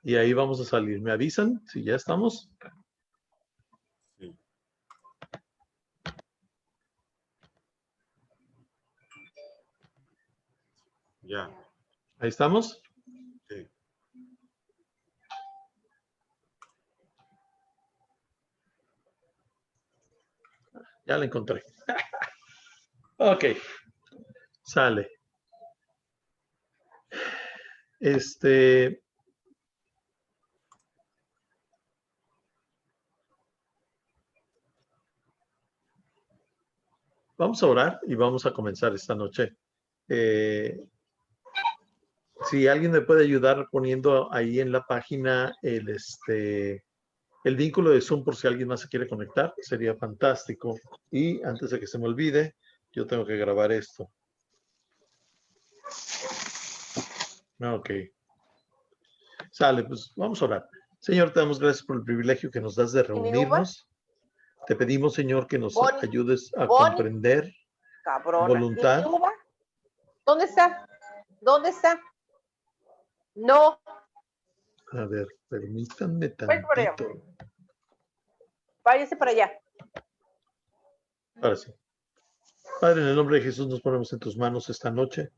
Y ahí vamos a salir. ¿Me avisan si ya estamos? Sí. Ya. ¿Ahí estamos? Sí. Ya la encontré. Ok. Sale. Vamos a orar y vamos a comenzar esta noche. Si alguien me puede ayudar poniendo ahí en la página el vínculo de Zoom por si alguien más se quiere conectar, sería fantástico. Y antes de que se me olvide, yo tengo que grabar esto. Ok. Sale, pues vamos a orar. Señor, te damos gracias por el privilegio que nos das de reunirnos. Te pedimos, Señor, que nos ayudes a comprender tu voluntad. ¿Y mi uva? ¿Dónde está? ¿Dónde está? No. A ver, permítanme tantito. Váyase para allá. Ahora sí. Padre, en el nombre de Jesús nos ponemos en tus manos esta noche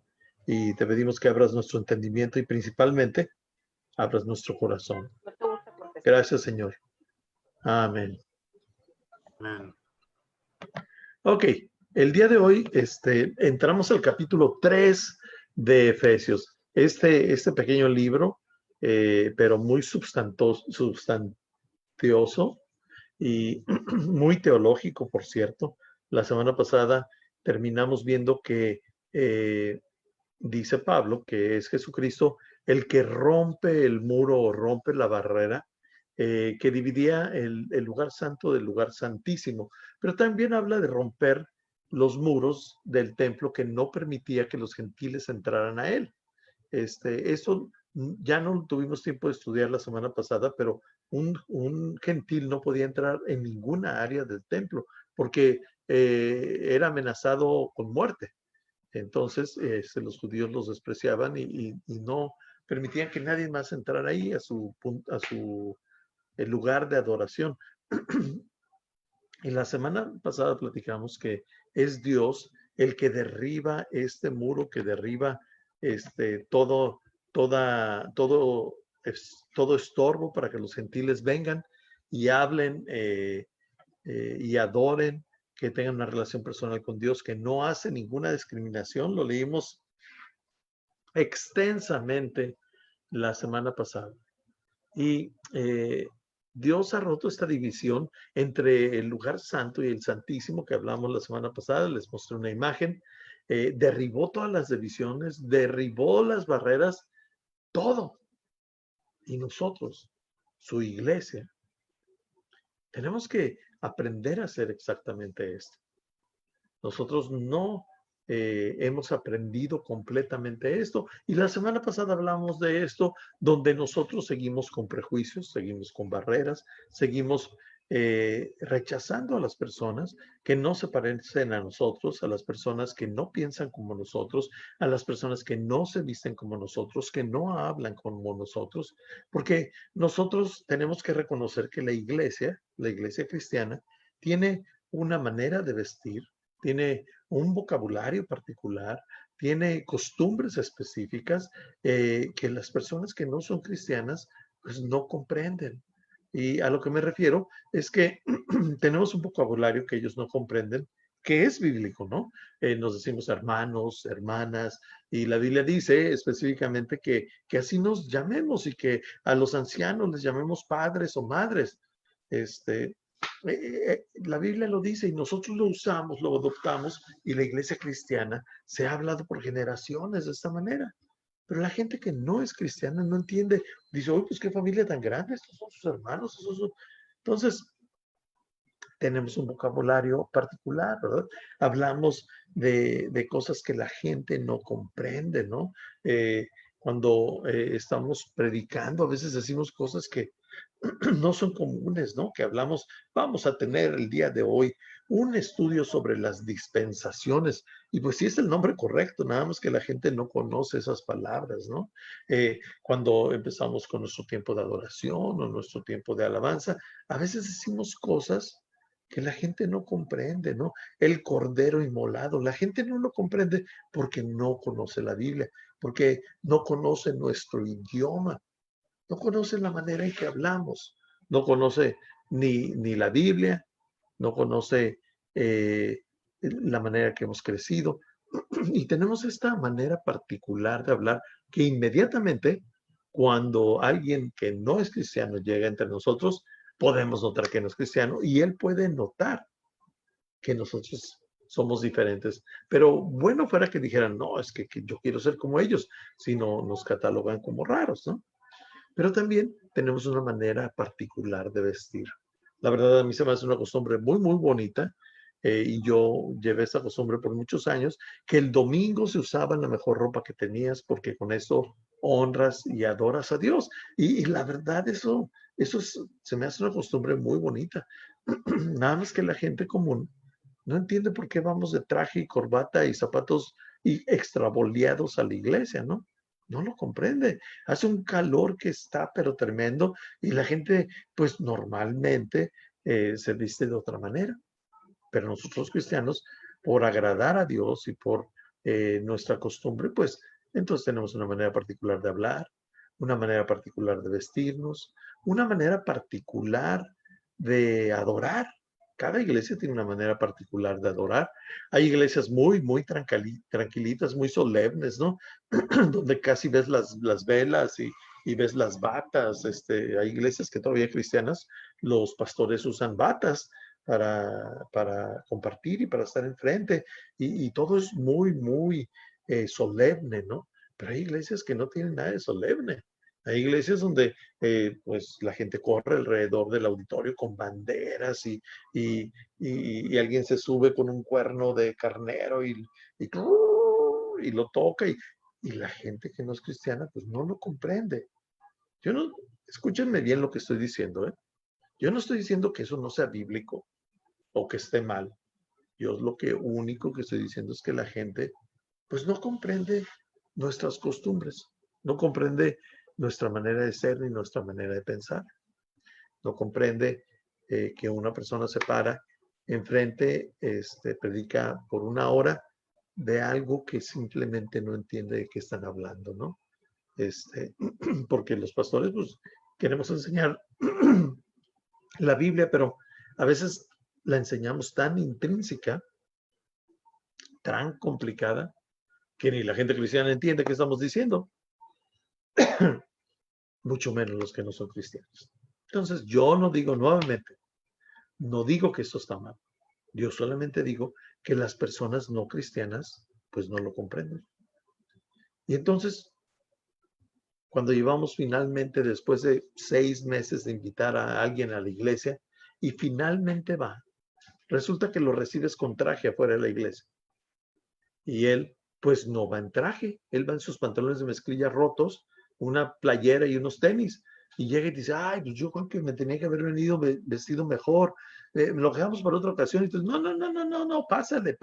y te pedimos que abras nuestro entendimiento y principalmente abras nuestro corazón. Gracias, Señor. Amén. Amén. Ok, el día de hoy entramos al capítulo 3 de Efesios. Este pequeño libro, pero muy substantioso y muy teológico, por cierto. La semana pasada terminamos viendo que dice Pablo que es Jesucristo el que rompe el muro o rompe la barrera que dividía el lugar santo del lugar santísimo, pero también habla de romper los muros del templo que no permitía que los gentiles entraran a él. Eso ya no tuvimos tiempo de estudiar la semana pasada, pero un gentil no podía entrar en ninguna área del templo porque era amenazado con muerte. Entonces, los judíos los despreciaban y no permitían que nadie más entrara ahí a su el lugar de adoración. Y la semana pasada platicamos que es Dios el que derriba este muro, que derriba todo estorbo para que los gentiles vengan y hablen y adoren, que tengan una relación personal con Dios, que no hace ninguna discriminación. Lo leímos extensamente la semana pasada. Y Dios ha roto esta división entre el lugar santo y el santísimo que hablamos la semana pasada. Les mostré una imagen. Derribó todas las divisiones, derribó las barreras, todo. Y nosotros, su iglesia, tenemos que aprender a hacer exactamente esto. Nosotros no hemos aprendido completamente esto. Y la semana pasada hablamos de esto, donde nosotros seguimos con prejuicios, seguimos con barreras, seguimos rechazando a las personas que no se parecen a nosotros, a las personas que no piensan como nosotros, a las personas que no se visten como nosotros, que no hablan como nosotros, porque nosotros tenemos que reconocer que la iglesia cristiana, tiene una manera de vestir, tiene un vocabulario particular, tiene costumbres específicas que las personas que no son cristianas pues no comprenden. Y a lo que me refiero es que tenemos un vocabulario que ellos no comprenden, que es bíblico, ¿no? Nos decimos hermanos, hermanas, y la Biblia dice específicamente que así nos llamemos y que a los ancianos les llamemos padres o madres. La Biblia lo dice y nosotros lo usamos, lo adoptamos, y la iglesia cristiana se ha hablado por generaciones de esta manera. Pero la gente que no es cristiana no entiende, dice, oye, pues qué familia tan grande, estos son sus hermanos, esos son... Entonces, tenemos un vocabulario particular, ¿verdad? Hablamos de cosas que la gente no comprende, ¿no? Cuando estamos predicando, a veces decimos cosas que no son comunes, ¿no? Que hablamos, vamos a tener el día de hoy un estudio sobre las dispensaciones. Y pues sí es el nombre correcto, nada más que la gente no conoce esas palabras, ¿no? Cuando empezamos con nuestro tiempo de adoración o nuestro tiempo de alabanza, a veces decimos cosas que la gente no comprende, ¿no? El cordero inmolado, la gente no lo comprende porque no conoce la Biblia, porque no conoce nuestro idioma, no conoce la manera en que hablamos, no conoce ni la Biblia, no conoce la manera que hemos crecido. Y tenemos esta manera particular de hablar que inmediatamente, cuando alguien que no es cristiano llega entre nosotros, podemos notar que no es cristiano y él puede notar que nosotros somos diferentes. Pero bueno fuera que dijeran, no, es que yo quiero ser como ellos, si no nos catalogan como raros, ¿no? Pero también tenemos una manera particular de vestir. La verdad, a mí se me hace una costumbre muy, muy bonita. Y yo llevé esa costumbre por muchos años, que el domingo se usaba la mejor ropa que tenías, porque con eso honras y adoras a Dios. Y la verdad, se me hace una costumbre muy bonita. Nada más que la gente común no entiende por qué vamos de traje y corbata y zapatos y extravoleados a la iglesia, ¿no? No lo comprende. Hace un calor que está, pero tremendo, y la gente, pues normalmente se viste de otra manera. Pero nosotros cristianos, por agradar a Dios y por nuestra costumbre, pues entonces tenemos una manera particular de hablar, una manera particular de vestirnos, una manera particular de adorar. Cada iglesia tiene una manera particular de adorar. Hay iglesias muy, muy tranquilitas, muy solemnes, ¿no? Donde casi ves las velas y ves las batas. Hay iglesias que todavía cristianas, los pastores usan batas para compartir y para estar enfrente. Y todo es muy, muy solemne, ¿no? Pero hay iglesias que no tienen nada de solemne. Hay iglesias donde pues la gente corre alrededor del auditorio con banderas y alguien se sube con un cuerno de carnero y lo toca y la gente que no es cristiana pues no lo comprende. Yo no, escúchenme bien lo que estoy diciendo, ¿eh? Yo no estoy diciendo que eso no sea bíblico o que esté mal. Yo lo único que estoy diciendo es que la gente pues no comprende nuestras costumbres, no comprende nuestra manera de ser ni nuestra manera de pensar, no comprende que una persona se para enfrente, predica por una hora de algo que simplemente no entiende de qué están hablando, ¿no? Porque los pastores pues queremos enseñar la Biblia, pero a veces la enseñamos tan intrínseca, tan complicada, que ni la gente cristiana entiende qué estamos diciendo, mucho menos los que no son cristianos. Entonces, yo no digo nuevamente, no digo que esto está mal. Yo solamente digo que las personas no cristianas, pues no lo comprenden. Y entonces, cuando llevamos finalmente, después de 6 meses de invitar a alguien a la iglesia, y finalmente va, resulta que lo recibes con traje afuera de la iglesia. Y él, pues no va en traje, él va en sus pantalones de mezclilla rotos, una playera y unos tenis. Y llega y dice, ay, pues yo creo que me tenía que haber venido vestido mejor, lo dejamos para otra ocasión. Y tú, no, pásale.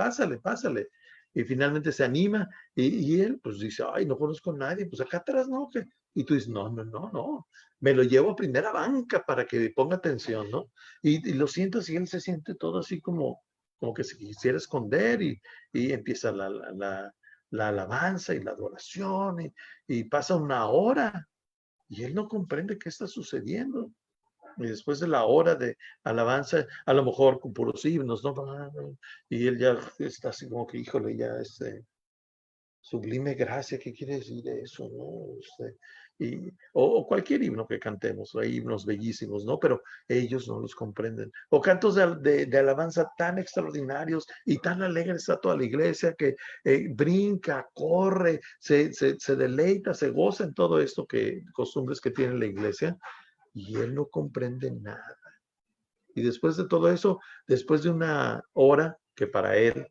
Y finalmente se anima y él pues dice, ay, no conozco a nadie, pues acá atrás no. ¿Qué? Y tú dices, no, me lo llevo a primera banca para que ponga atención, ¿no? Y lo sientas y él se siente todo así como que se quisiera esconder y empieza la alabanza y la adoración y pasa una hora y él no comprende qué está sucediendo. Y después de la hora de alabanza, a lo mejor con puros himnos, ¿no? Y él ya está así como que, híjole, ya sublime gracia, ¿qué quiere decir eso, no? O cualquier himno que cantemos, hay himnos bellísimos, ¿no? Pero ellos no los comprenden. O cantos de alabanza tan extraordinarios y tan alegres a toda la iglesia que brinca, corre, se deleita, se goza en todo esto costumbres que tiene la iglesia, y él no comprende nada. Y después de todo eso, después de una hora, que para él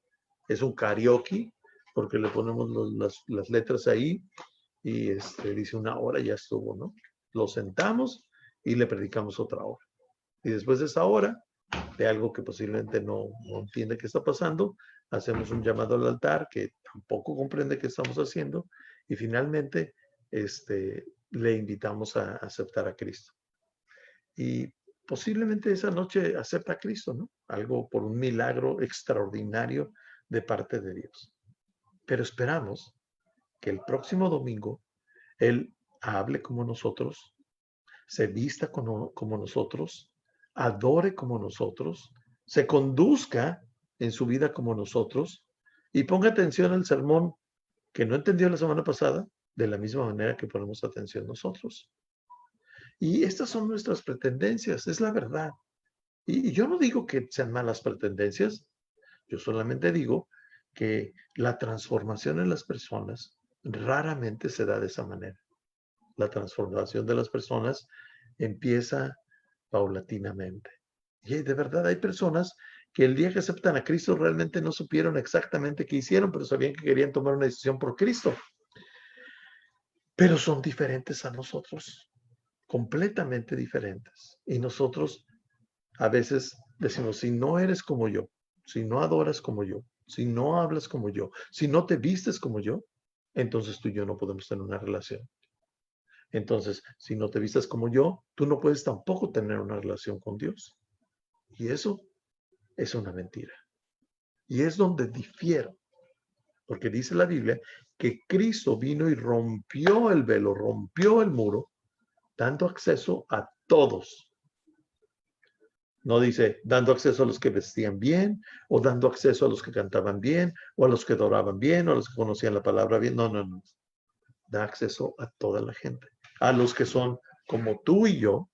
es un karaoke, porque le ponemos las letras ahí, y dice una hora ya estuvo, ¿no? Lo sentamos y le predicamos otra hora. Y después de esa hora, de algo que posiblemente no entiende qué está pasando, hacemos un llamado al altar que tampoco comprende qué estamos haciendo y finalmente le invitamos a aceptar a Cristo. Y posiblemente esa noche acepta a Cristo, ¿no? Algo por un milagro extraordinario de parte de Dios. Pero esperamos que el próximo domingo Él hable como nosotros, se vista como nosotros, adore como nosotros, se conduzca en su vida como nosotros y ponga atención al sermón que no entendió la semana pasada de la misma manera que ponemos atención nosotros. Y estas son nuestras pretendencias, es la verdad. Y yo no digo que sean malas pretendencias, yo solamente digo que la transformación en las personas raramente se da de esa manera. La transformación de las personas empieza paulatinamente. Y de verdad hay personas que el día que aceptan a Cristo realmente no supieron exactamente qué hicieron, pero sabían que querían tomar una decisión por Cristo. Pero son diferentes a nosotros, completamente diferentes. Y nosotros a veces decimos, si no eres como yo, si no adoras como yo, si no hablas como yo, si no te vistes como yo, entonces tú y yo no podemos tener una relación. Entonces, si no te vistas como yo, tú no puedes tampoco tener una relación con Dios. Y eso es una mentira. Y es donde difiero. Porque dice la Biblia que Cristo vino y rompió el velo, rompió el muro, dando acceso a todos. No dice dando acceso a los que vestían bien, o dando acceso a los que cantaban bien, o a los que adoraban bien, o a los que conocían la palabra bien. No, no, no. Da acceso a toda la gente. A los que son como tú y yo,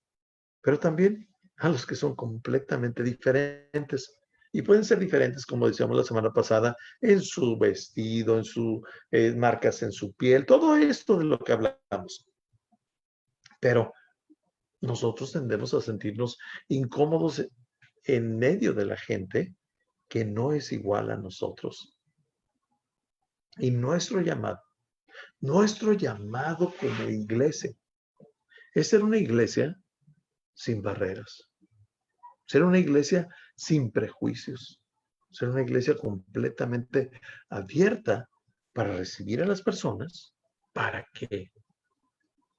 pero también a los que son completamente diferentes. Y pueden ser diferentes, como decíamos la semana pasada, en su vestido, en sus marcas en su piel, todo esto de lo que hablamos. Pero nosotros tendemos a sentirnos incómodos en medio de la gente que no es igual a nosotros. Y nuestro llamado como iglesia es ser una iglesia sin barreras, ser una iglesia sin prejuicios, ser una iglesia completamente abierta para recibir a las personas. ¿Para qué?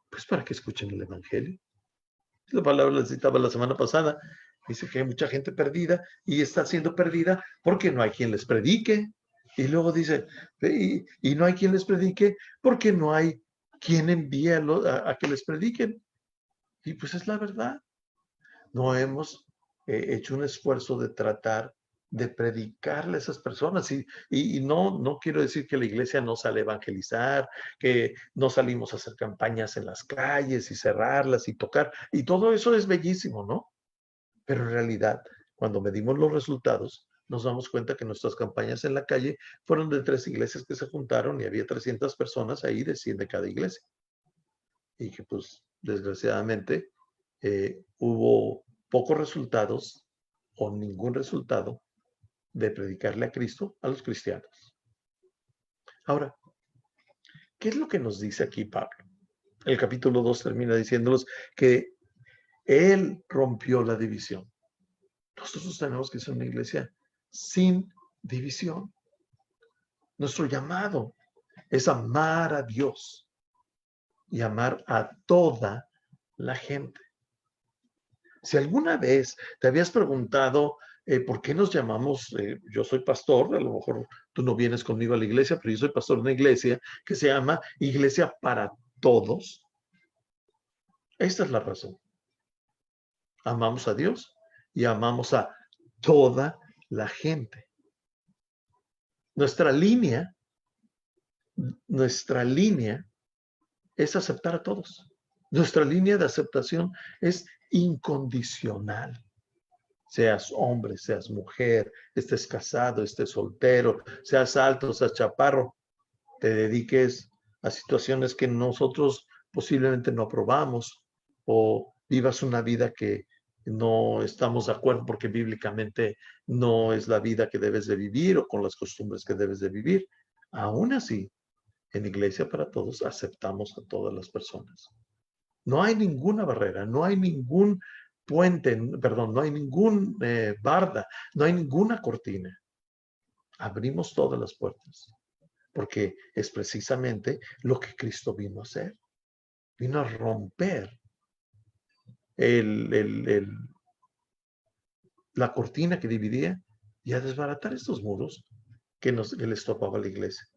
Pues para que escuchen el Evangelio. La palabra la citaba la semana pasada. Dice que hay mucha gente perdida y está siendo perdida porque no hay quien les predique. Y luego dice, y no hay quien les predique porque no hay quien envíe a que les prediquen. Y pues es la verdad. No hemos hecho un esfuerzo de tratar de predicarle a esas personas. Y no quiero decir que la iglesia no sale a evangelizar, que no salimos a hacer campañas en las calles y cerrarlas y tocar. Y todo eso es bellísimo, ¿no? Pero en realidad, cuando medimos los resultados, nos damos cuenta que nuestras campañas en la calle fueron de 3 iglesias que se juntaron y había 300 personas ahí de 100 de cada iglesia. Y que pues, desgraciadamente, hubo pocos resultados o ningún resultado de predicarle a Cristo a los cristianos. Ahora, ¿qué es lo que nos dice aquí Pablo? El capítulo 2 termina diciéndonos que Él rompió la división. Nosotros tenemos que ser una iglesia sin división. Nuestro llamado es amar a Dios y amar a toda la gente. Si alguna vez te habías preguntado por qué nos llamamos, yo soy pastor, a lo mejor tú no vienes conmigo a la iglesia, pero yo soy pastor de una iglesia que se llama Iglesia para Todos. Esta es la razón. Amamos a Dios y amamos a toda la gente. Nuestra línea es aceptar a todos. Nuestra línea de aceptación es incondicional. Seas hombre, seas mujer, estés casado, estés soltero, seas alto, seas chaparro, te dediques a situaciones que nosotros posiblemente no aprobamos o vivas una vida que no estamos de acuerdo porque bíblicamente no es la vida que debes de vivir o con las costumbres que debes de vivir. Aún así, en Iglesia para Todos aceptamos a todas las personas. No hay ninguna barrera, no hay ningún puente, perdón, no hay ningún barda, no hay ninguna cortina. Abrimos todas las puertas, porque es precisamente lo que Cristo vino a hacer. Vino a romper la cortina que dividía y a desbaratar estos muros que les topaba a la iglesia.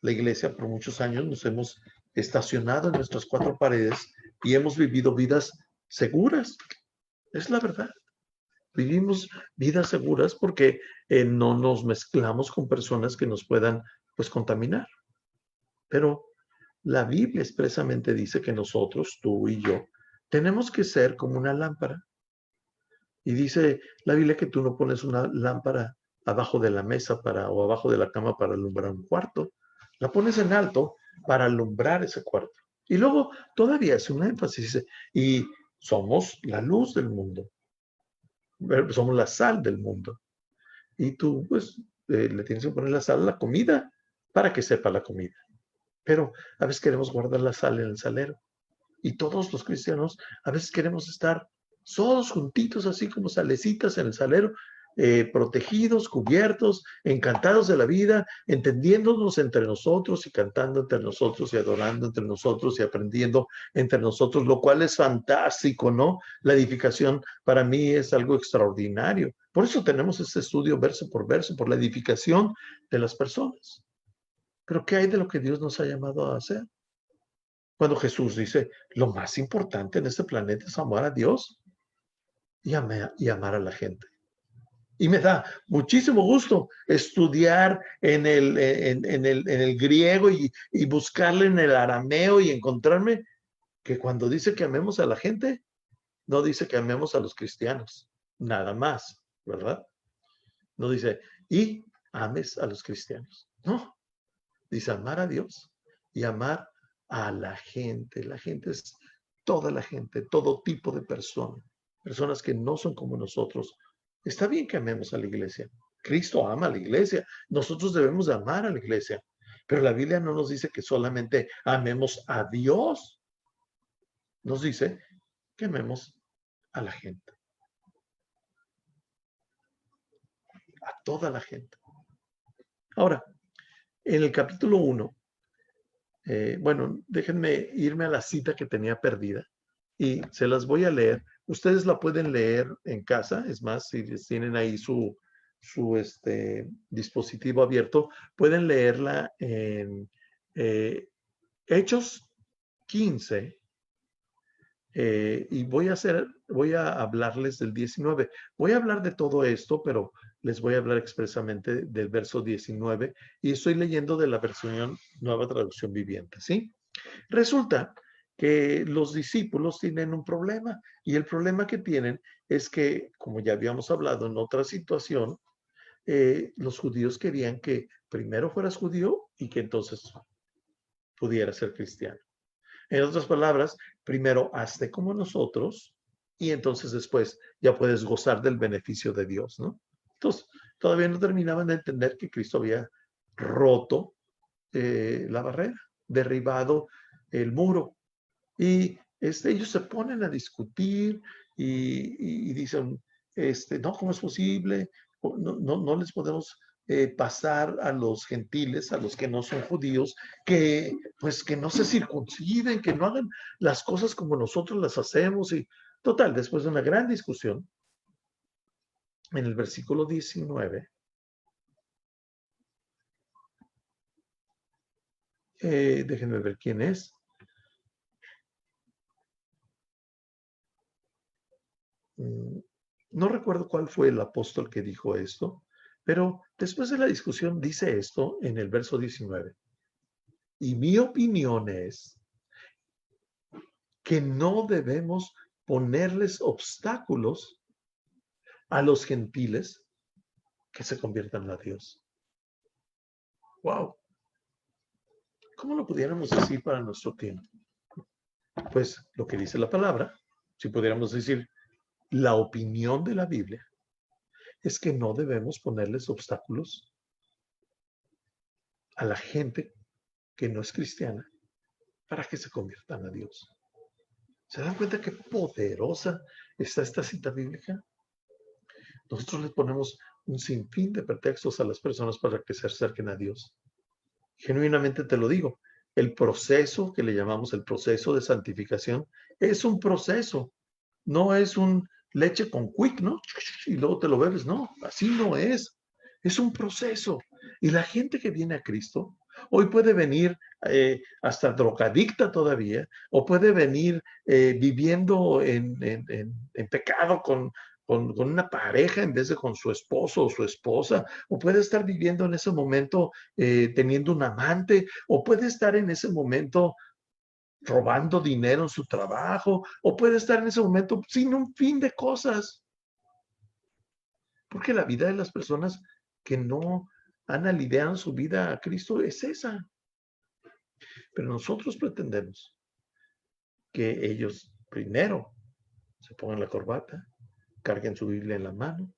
La iglesia por muchos años nos hemos estacionado en nuestras cuatro paredes y hemos vivido vidas seguras. Es la verdad. Vivimos vidas seguras porque no nos mezclamos con personas que nos puedan, pues, contaminar. Pero la Biblia expresamente dice que nosotros, tú y yo, tenemos que ser como una lámpara. Y dice la Biblia que tú no pones una lámpara abajo de la mesa o abajo de la cama para alumbrar un cuarto. La pones en alto para alumbrar ese cuarto. Y luego todavía es un énfasis, dice, y somos la luz del mundo. Somos la sal del mundo. Y tú, pues, le tienes que poner la sal a la comida para que sepa la comida. Pero a veces queremos guardar la sal en el salero. Y todos los cristianos a veces queremos estar todos juntitos, así como salecitas en el salero, protegidos, cubiertos, encantados de la vida, entendiéndonos entre nosotros y cantando entre nosotros y adorando entre nosotros y aprendiendo entre nosotros, lo cual es fantástico, ¿no? La edificación para mí es algo extraordinario. Por eso tenemos este estudio verso por la edificación de las personas. Pero ¿qué hay de lo que Dios nos ha llamado a hacer? Cuando Jesús dice, lo más importante en este planeta es amar a Dios y amar a la gente. Y me da muchísimo gusto estudiar en el griego y buscarle en el arameo y encontrarme que cuando dice que amemos a la gente, no dice que amemos a los cristianos, nada más, ¿verdad? No dice, y ames a los cristianos. No, dice amar a Dios y amar a la gente. La gente es toda la gente, todo tipo de personas, personas que no son como nosotros. Está bien que amemos a la iglesia. Cristo ama a la iglesia. Nosotros debemos de amar a la iglesia. Pero la Biblia no nos dice que solamente amemos a Dios. Nos dice que amemos a la gente. A toda la gente. Ahora, en el capítulo 1, bueno, déjenme irme a la cita que tenía perdida y se las voy a leer. Ustedes la pueden leer en casa, es más, si tienen ahí su dispositivo abierto, pueden leerla en Hechos 15 y voy a hablarles del 19. Voy a hablar de todo esto, pero les voy a hablar expresamente del verso 19 y estoy leyendo de la versión Nueva Traducción Viviente, ¿sí? Resulta que los discípulos tienen un problema y el problema que tienen es que, como ya habíamos hablado en otra situación, los judíos querían que primero fueras judío y que entonces pudieras ser cristiano. En otras palabras, primero hazte como nosotros y entonces después ya puedes gozar del beneficio de Dios, ¿no? Entonces, todavía no terminaban de entender que Cristo había roto la barrera, derribado el muro. Y ellos se ponen a discutir y dicen, no, ¿cómo es posible? No les podemos pasar a los gentiles, a los que no son judíos, que pues que no se circunciden, que no hagan las cosas como nosotros las hacemos. Y total, después de una gran discusión, en el versículo 19, déjenme ver quién es. No recuerdo cuál fue el apóstol que dijo esto, pero después de la discusión dice esto en el verso 19. Y mi opinión es que no debemos ponerles obstáculos a los gentiles que se conviertan a Dios. ¡Wow! ¿Cómo lo pudiéramos decir para nuestro tiempo? Pues lo que dice la palabra, si pudiéramos decir la opinión de la Biblia, es que no debemos ponerles obstáculos a la gente que no es cristiana para que se conviertan a Dios. ¿Se dan cuenta qué poderosa está esta cita bíblica? Nosotros les ponemos un sinfín de pretextos a las personas para que se acerquen a Dios. Genuinamente te lo digo, el proceso que le llamamos el proceso de santificación es un proceso, no es un leche con quick, ¿no? Y luego te lo bebes, no, así no es un proceso. Y la gente que viene a Cristo hoy puede venir hasta drogadicta todavía, o puede venir viviendo en pecado con una pareja en vez de con su esposo o su esposa, o puede estar viviendo en ese momento teniendo un amante, o puede estar en ese momento robando dinero en su trabajo, o puede estar en ese momento sin un fin de cosas. Porque la vida de las personas que no han alineado su vida a Cristo es esa. Pero nosotros pretendemos que ellos primero se pongan la corbata, carguen su Biblia en la mano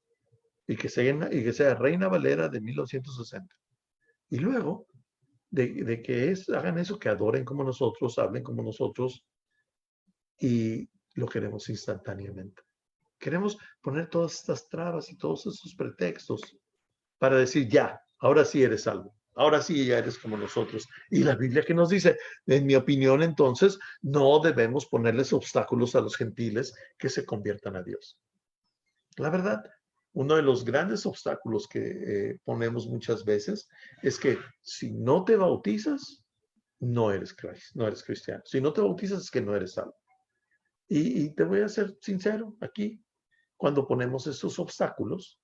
y que sea Reina Valera de 1960. Y luego de que hagan eso, que adoren como nosotros, hablen como nosotros, y lo queremos instantáneamente. Queremos poner todas estas trabas y todos esos pretextos para decir, ya, ahora sí eres salvo, ahora sí ya eres como nosotros. Y la Biblia que nos dice, en mi opinión, entonces, no debemos ponerles obstáculos a los gentiles que se conviertan a Dios. La verdad, uno de los grandes obstáculos que ponemos muchas veces es que si no te bautizas, no eres cristiano. Si no te bautizas es que no eres salvo. Y te voy a ser sincero aquí, cuando ponemos estos obstáculos,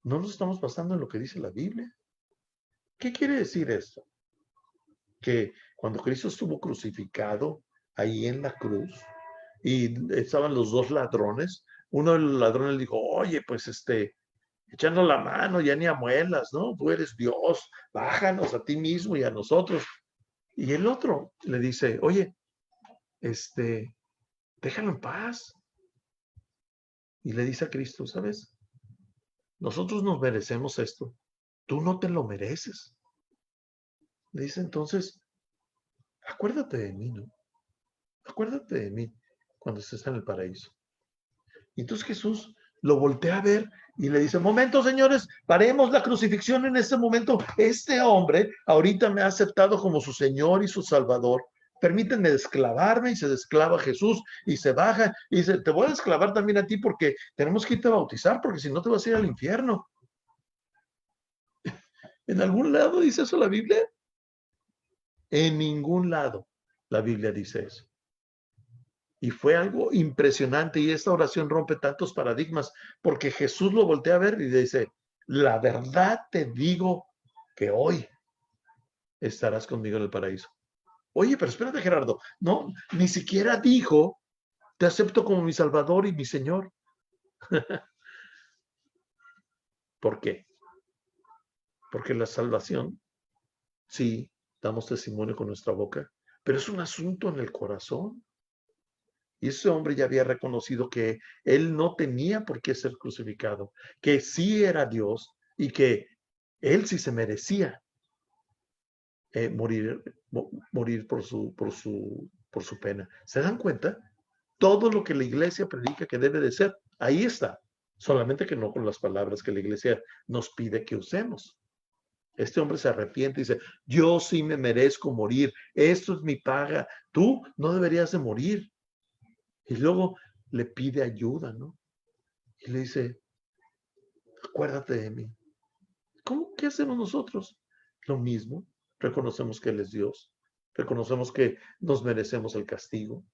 no nos estamos basando en lo que dice la Biblia. ¿Qué quiere decir esto? Que cuando Cristo estuvo crucificado ahí en la cruz y estaban los dos ladrones, uno de los ladrones le dijo, oye, pues echando la mano, ya ni amuelas, ¿no? Tú eres Dios, bájanos a ti mismo y a nosotros. Y el otro le dice, oye, déjalo en paz. Y le dice a Cristo, ¿sabes? Nosotros nos merecemos esto. Tú no te lo mereces. Le dice entonces, acuérdate de mí, ¿no? Acuérdate de mí cuando estés en el paraíso. Y entonces Jesús lo voltea a ver y le dice, momento, señores, paremos la crucifixión en este momento. Este hombre ahorita me ha aceptado como su Señor y su Salvador. Permítanme desclavarme, y se desclava Jesús y se baja y dice, te voy a desclavar también a ti porque tenemos que irte a bautizar porque si no te vas a ir al infierno. ¿En algún lado dice eso la Biblia? En ningún lado la Biblia dice eso. Y fue algo impresionante y esta oración rompe tantos paradigmas porque Jesús lo voltea a ver y dice, la verdad te digo que hoy estarás conmigo en el paraíso. Oye, pero espérate, Gerardo, no, ni siquiera dijo, te acepto como mi Salvador y mi Señor. ¿Por qué? Porque la salvación, sí, damos testimonio con nuestra boca, pero es un asunto en el corazón. Y ese hombre ya había reconocido que él no tenía por qué ser crucificado, que sí era Dios y que él sí se merecía morir por su pena. ¿Se dan cuenta? Todo lo que la iglesia predica que debe de ser, ahí está. Solamente que no con las palabras que la iglesia nos pide que usemos. Este hombre se arrepiente y dice, yo sí me merezco morir, esto es mi paga, tú no deberías de morir. Y luego le pide ayuda, ¿no? Y le dice, acuérdate de mí. ¿Qué hacemos nosotros? Lo mismo. Reconocemos que Él es Dios. Reconocemos que nos merecemos el castigo.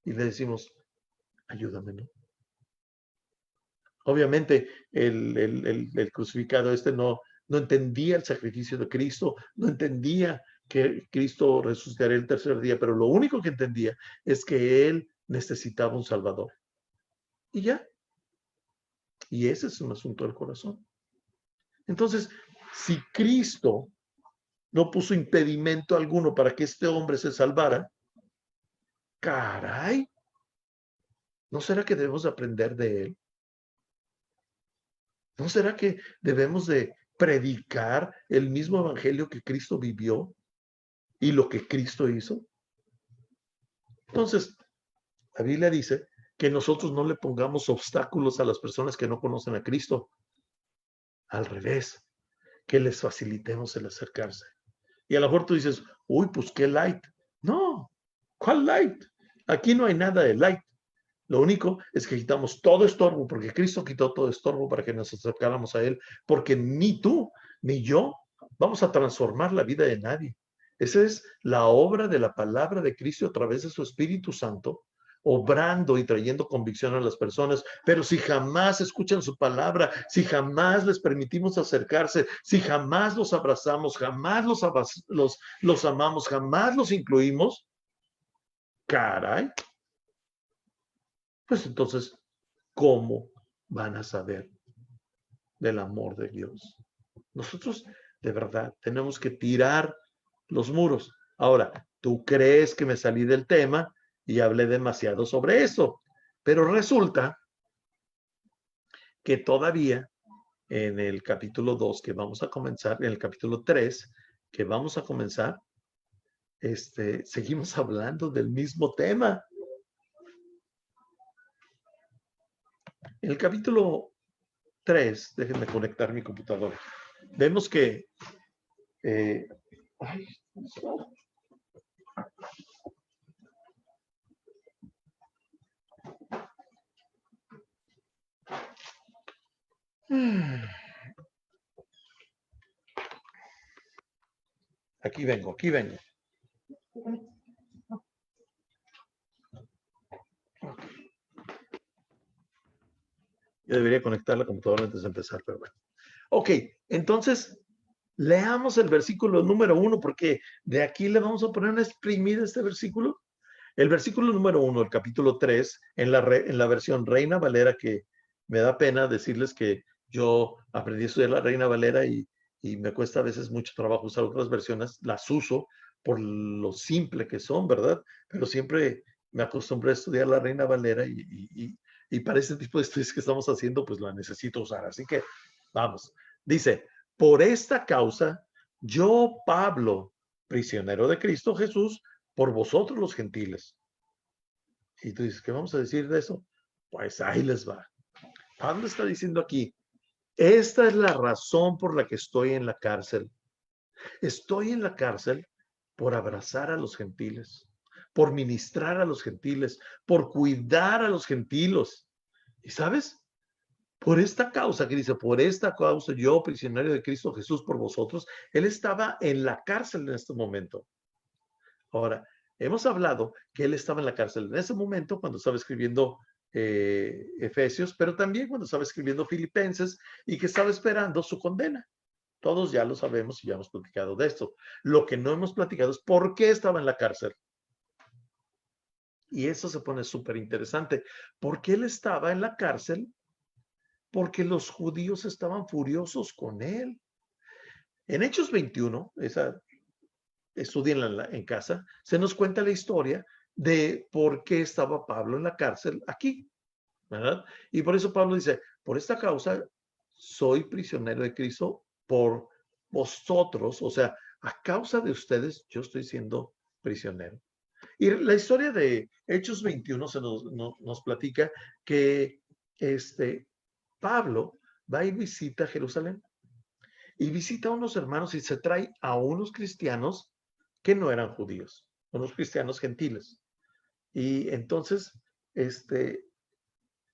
Y le decimos, ayúdame, ¿no? Obviamente, el crucificado no entendía el sacrificio de Cristo, no entendía que Cristo resucitaría el tercer día, pero lo único que entendía es que Él necesitaba un Salvador. Y ya. Y ese es un asunto del corazón. Entonces, si Cristo no puso impedimento alguno para que este hombre se salvara, caray, ¿no será que debemos aprender de él? ¿No será que debemos de predicar el mismo evangelio que Cristo vivió y lo que Cristo hizo? Entonces, La Biblia dice que nosotros no le pongamos obstáculos a las personas que no conocen a Cristo. Al revés, que les facilitemos el acercarse. Y a lo mejor tú dices, uy, pues qué light. No, ¿cuál light? Aquí no hay nada de light. Lo único es que quitamos todo estorbo, porque Cristo quitó todo estorbo para que nos acercáramos a Él, porque ni tú ni yo vamos a transformar la vida de nadie. Esa es la obra de la palabra de Cristo a través de su Espíritu Santo, obrando y trayendo convicción a las personas. Pero si jamás escuchan su palabra, si jamás les permitimos acercarse, si jamás los abrazamos, jamás los amamos, jamás los incluimos, caray, pues entonces, ¿cómo van a saber del amor de Dios? Nosotros de verdad tenemos que tirar los muros. Ahora, tú crees que me salí del tema y hablé demasiado sobre eso, pero resulta que todavía en el capítulo 2 que vamos a comenzar, en el capítulo 3 que vamos a comenzar, seguimos hablando del mismo tema. En el capítulo 3, déjenme conectar mi computadora. Vemos que ay, aquí vengo. Yo debería conectar la computadora antes de empezar, pero bueno. Ok, entonces leamos el versículo número 1, porque de aquí le vamos a poner una exprimida a este versículo. El versículo número 1, el capítulo 3, en la versión Reina Valera, que me da pena decirles que yo aprendí a estudiar la Reina Valera y me cuesta a veces mucho trabajo usar otras versiones, las uso por lo simple que son, ¿verdad? Pero siempre me acostumbré a estudiar la Reina Valera y para este tipo de estudios que estamos haciendo, pues la necesito usar. Así que vamos. Dice, por esta causa, yo, Pablo, prisionero de Cristo Jesús, por vosotros los gentiles. Y tú dices, ¿qué vamos a decir de eso? Pues ahí les va. Pablo está diciendo aquí, esta es la razón por la que estoy en la cárcel. Estoy en la cárcel por abrazar a los gentiles, por ministrar a los gentiles, por cuidar a los gentiles. ¿Y sabes? Por esta causa, que dice, por esta causa, yo, prisionero de Cristo Jesús, por vosotros, él estaba en la cárcel en este momento. Ahora, hemos hablado que él estaba en la cárcel en ese momento cuando estaba escribiendo Efesios, pero también cuando estaba escribiendo Filipenses y que estaba esperando su condena. Todos ya lo sabemos y ya hemos platicado de esto. Lo que no hemos platicado es por qué estaba en la cárcel. Y eso se pone súper interesante. ¿Por qué él estaba en la cárcel? Porque los judíos estaban furiosos con él. En Hechos 21, estudienla en casa, se nos cuenta la historia de por qué estaba Pablo en la cárcel aquí, ¿verdad? Y por eso Pablo dice, por esta causa soy prisionero de Cristo por vosotros, o sea, a causa de ustedes yo estoy siendo prisionero. Y la historia de Hechos 21 nos platica que Pablo va y visita Jerusalén y visita a unos hermanos y se trae a unos cristianos que no eran judíos, unos cristianos gentiles. Y entonces,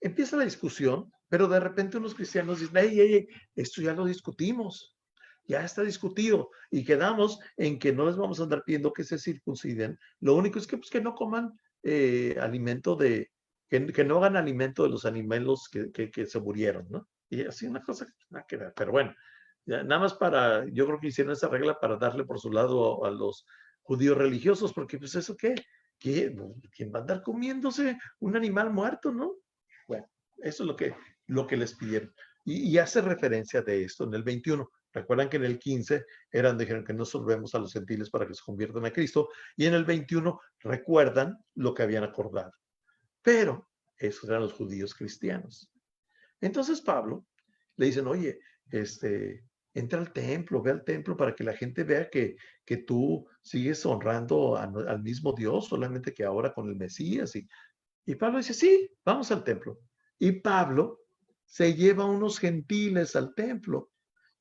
empieza la discusión, pero de repente unos cristianos dicen, hey, esto ya lo discutimos, ya está discutido y quedamos en que no les vamos a andar pidiendo que se circunciden. Lo único es que, pues, que no coman alimento que no hagan alimento de los animales que se murieron, ¿no? Y así una cosa que nada que ver, pero bueno, ya, nada más yo creo que hicieron esa regla para darle por su lado a los judíos religiosos, porque pues eso ¿quién va a andar comiéndose un animal muerto, no? Bueno, eso es lo que les pidieron. Y hace referencia de esto en el 21. Recuerdan que en el 15 dijeron que no solvemos a los gentiles para que se conviertan a Cristo. Y en el 21 recuerdan lo que habían acordado. Pero esos eran los judíos cristianos. Entonces Pablo le dicen, oye, entra al templo, ve al templo para que la gente vea que tú sigues honrando al mismo Dios, solamente que ahora con el Mesías. Y Pablo dice, sí, vamos al templo. Y Pablo se lleva a unos gentiles al templo.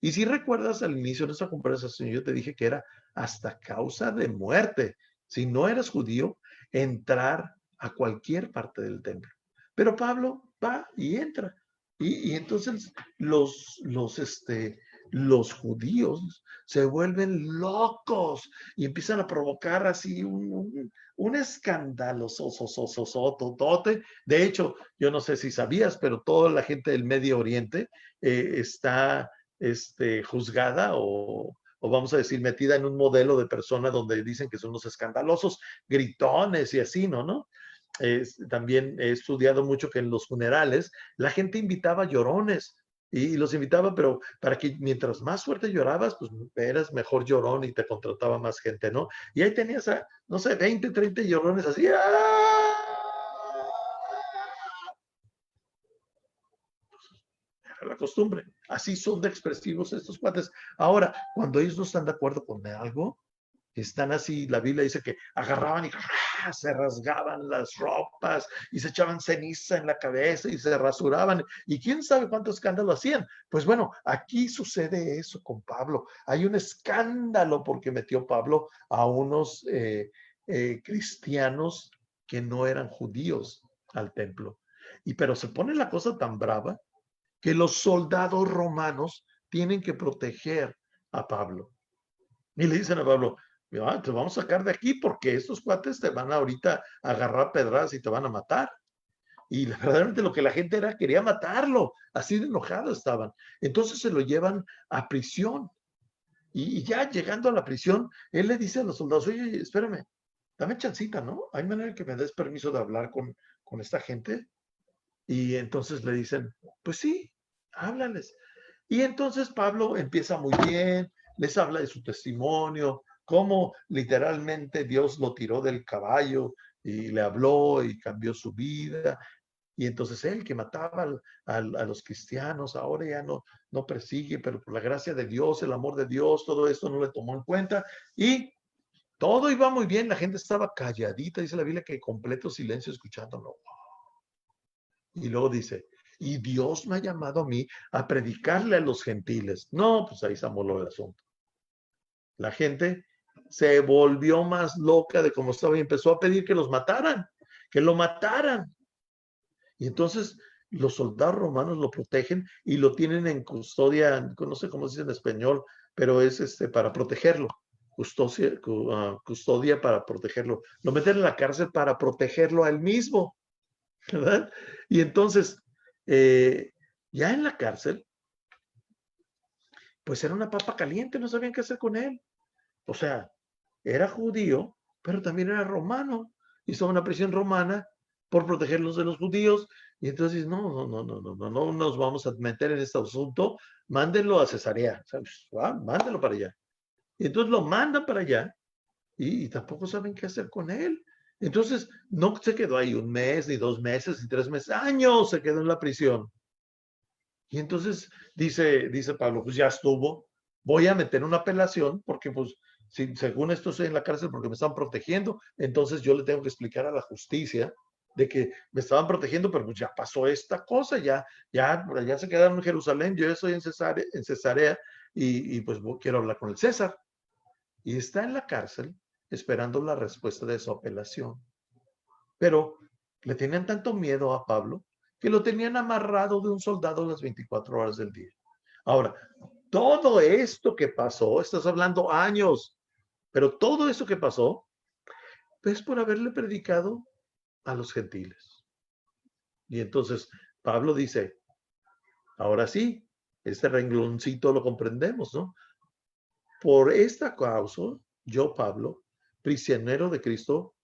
Y si recuerdas al inicio de nuestra conversación, yo te dije que era hasta causa de muerte. Si no eras judío, entrar a cualquier parte del templo. Pero Pablo va y entra. Y entonces los judíos se vuelven locos y empiezan a provocar así un escándalo. De hecho, yo no sé si sabías, pero toda la gente del Medio Oriente está juzgada o vamos a decir metida en un modelo de persona donde dicen que son unos escandalosos, gritones y así, ¿no? También he estudiado mucho que en los funerales la gente invitaba llorones y los invitaba, pero para que mientras más fuerte llorabas, pues eras mejor llorón y te contrataba más gente, ¿no? Y ahí tenías a, no sé, 20, 30 llorones así. ¡Ah! La costumbre. Así son de expresivos estos cuates. Ahora, cuando ellos no están de acuerdo con algo, están así, la Biblia dice que agarraban y se rasgaban las ropas y se echaban ceniza en la cabeza y se rasuraban y quién sabe cuánto escándalo hacían. Pues bueno, aquí sucede eso con Pablo. Hay un escándalo porque metió Pablo a unos cristianos que no eran judíos al templo. Pero se pone la cosa tan brava que los soldados romanos tienen que proteger a Pablo. Y le dicen a Pablo, te vamos a sacar de aquí porque estos cuates te van ahorita a agarrar pedradas y te van a matar. Y verdaderamente lo que la gente era, quería matarlo, así de enojado estaban. Entonces se lo llevan a prisión. Y ya llegando a la prisión, él le dice a los soldados, oye, espérame, dame chancita, ¿no? ¿Hay manera que me des permiso de hablar con esta gente? Y entonces le dicen, pues sí, háblales. Y entonces Pablo empieza muy bien, les habla de su testimonio, cómo literalmente Dios lo tiró del caballo y le habló y cambió su vida. Y entonces él que mataba a los cristianos, ahora ya no persigue, pero por la gracia de Dios, el amor de Dios, todo esto no le tomó en cuenta. Y todo iba muy bien, la gente estaba calladita, dice la Biblia que completo silencio escuchándolo. Y luego dice, y Dios me ha llamado a mí a predicarle a los gentiles. No, pues ahí se amoló el asunto. La gente se volvió más loca de cómo estaba y empezó a pedir que los mataran, que lo mataran. Y entonces los soldados romanos lo protegen y lo tienen en custodia, no sé cómo se dice en español, pero es para protegerlo. Custodia para protegerlo. Lo meten en la cárcel para protegerlo a él mismo, ¿verdad? Y entonces, ya en la cárcel, pues era una papa caliente, no sabían qué hacer con él. O sea, era judío, pero también era romano. Y estaba en una prisión romana por protegerlos de los judíos. Y entonces, no nos vamos a meter en este asunto. Mándenlo a Cesarea. Mándenlo para allá. Y entonces lo mandan para allá y tampoco saben qué hacer con él. Entonces, no se quedó ahí un mes, ni 2 meses, ni 3 meses, años se quedó en la prisión. Y entonces dice Pablo, pues ya estuvo, voy a meter una apelación porque pues si, según esto estoy en la cárcel porque me están protegiendo, entonces yo le tengo que explicar a la justicia de que me estaban protegiendo, pero pues ya pasó esta cosa, ya se quedaron en Jerusalén, yo ya estoy en Cesarea y pues quiero hablar con el César. Y está en la cárcel esperando la respuesta de su apelación. Pero le tenían tanto miedo a Pablo que lo tenían amarrado de un soldado las 24 horas del día. Ahora, todo esto que pasó, estás hablando años, pero todo esto que pasó es por haberle predicado a los gentiles. Y entonces Pablo dice, ahora sí, este rengloncito lo comprendemos, ¿no? Por esta causa, yo, Pablo, prisionero de Cristo,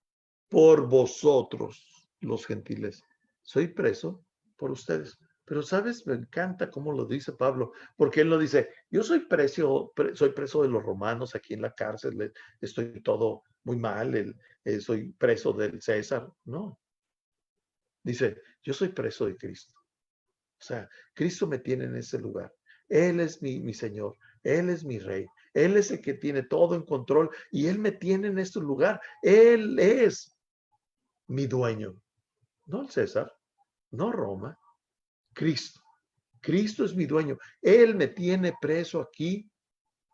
por vosotros, los gentiles. Soy preso por ustedes. Pero, ¿sabes? Me encanta cómo lo dice Pablo, porque él lo dice, yo soy preso de los romanos aquí en la cárcel, estoy todo muy mal, soy preso del César. No, dice, yo soy preso de Cristo. O sea, Cristo me tiene en ese lugar. Él es mi Señor, Él es mi Rey, Él es el que tiene todo en control y Él me tiene en este lugar. Él es mi dueño. no el César, no Roma, Cristo. Cristo es mi dueño. Él me tiene preso aquí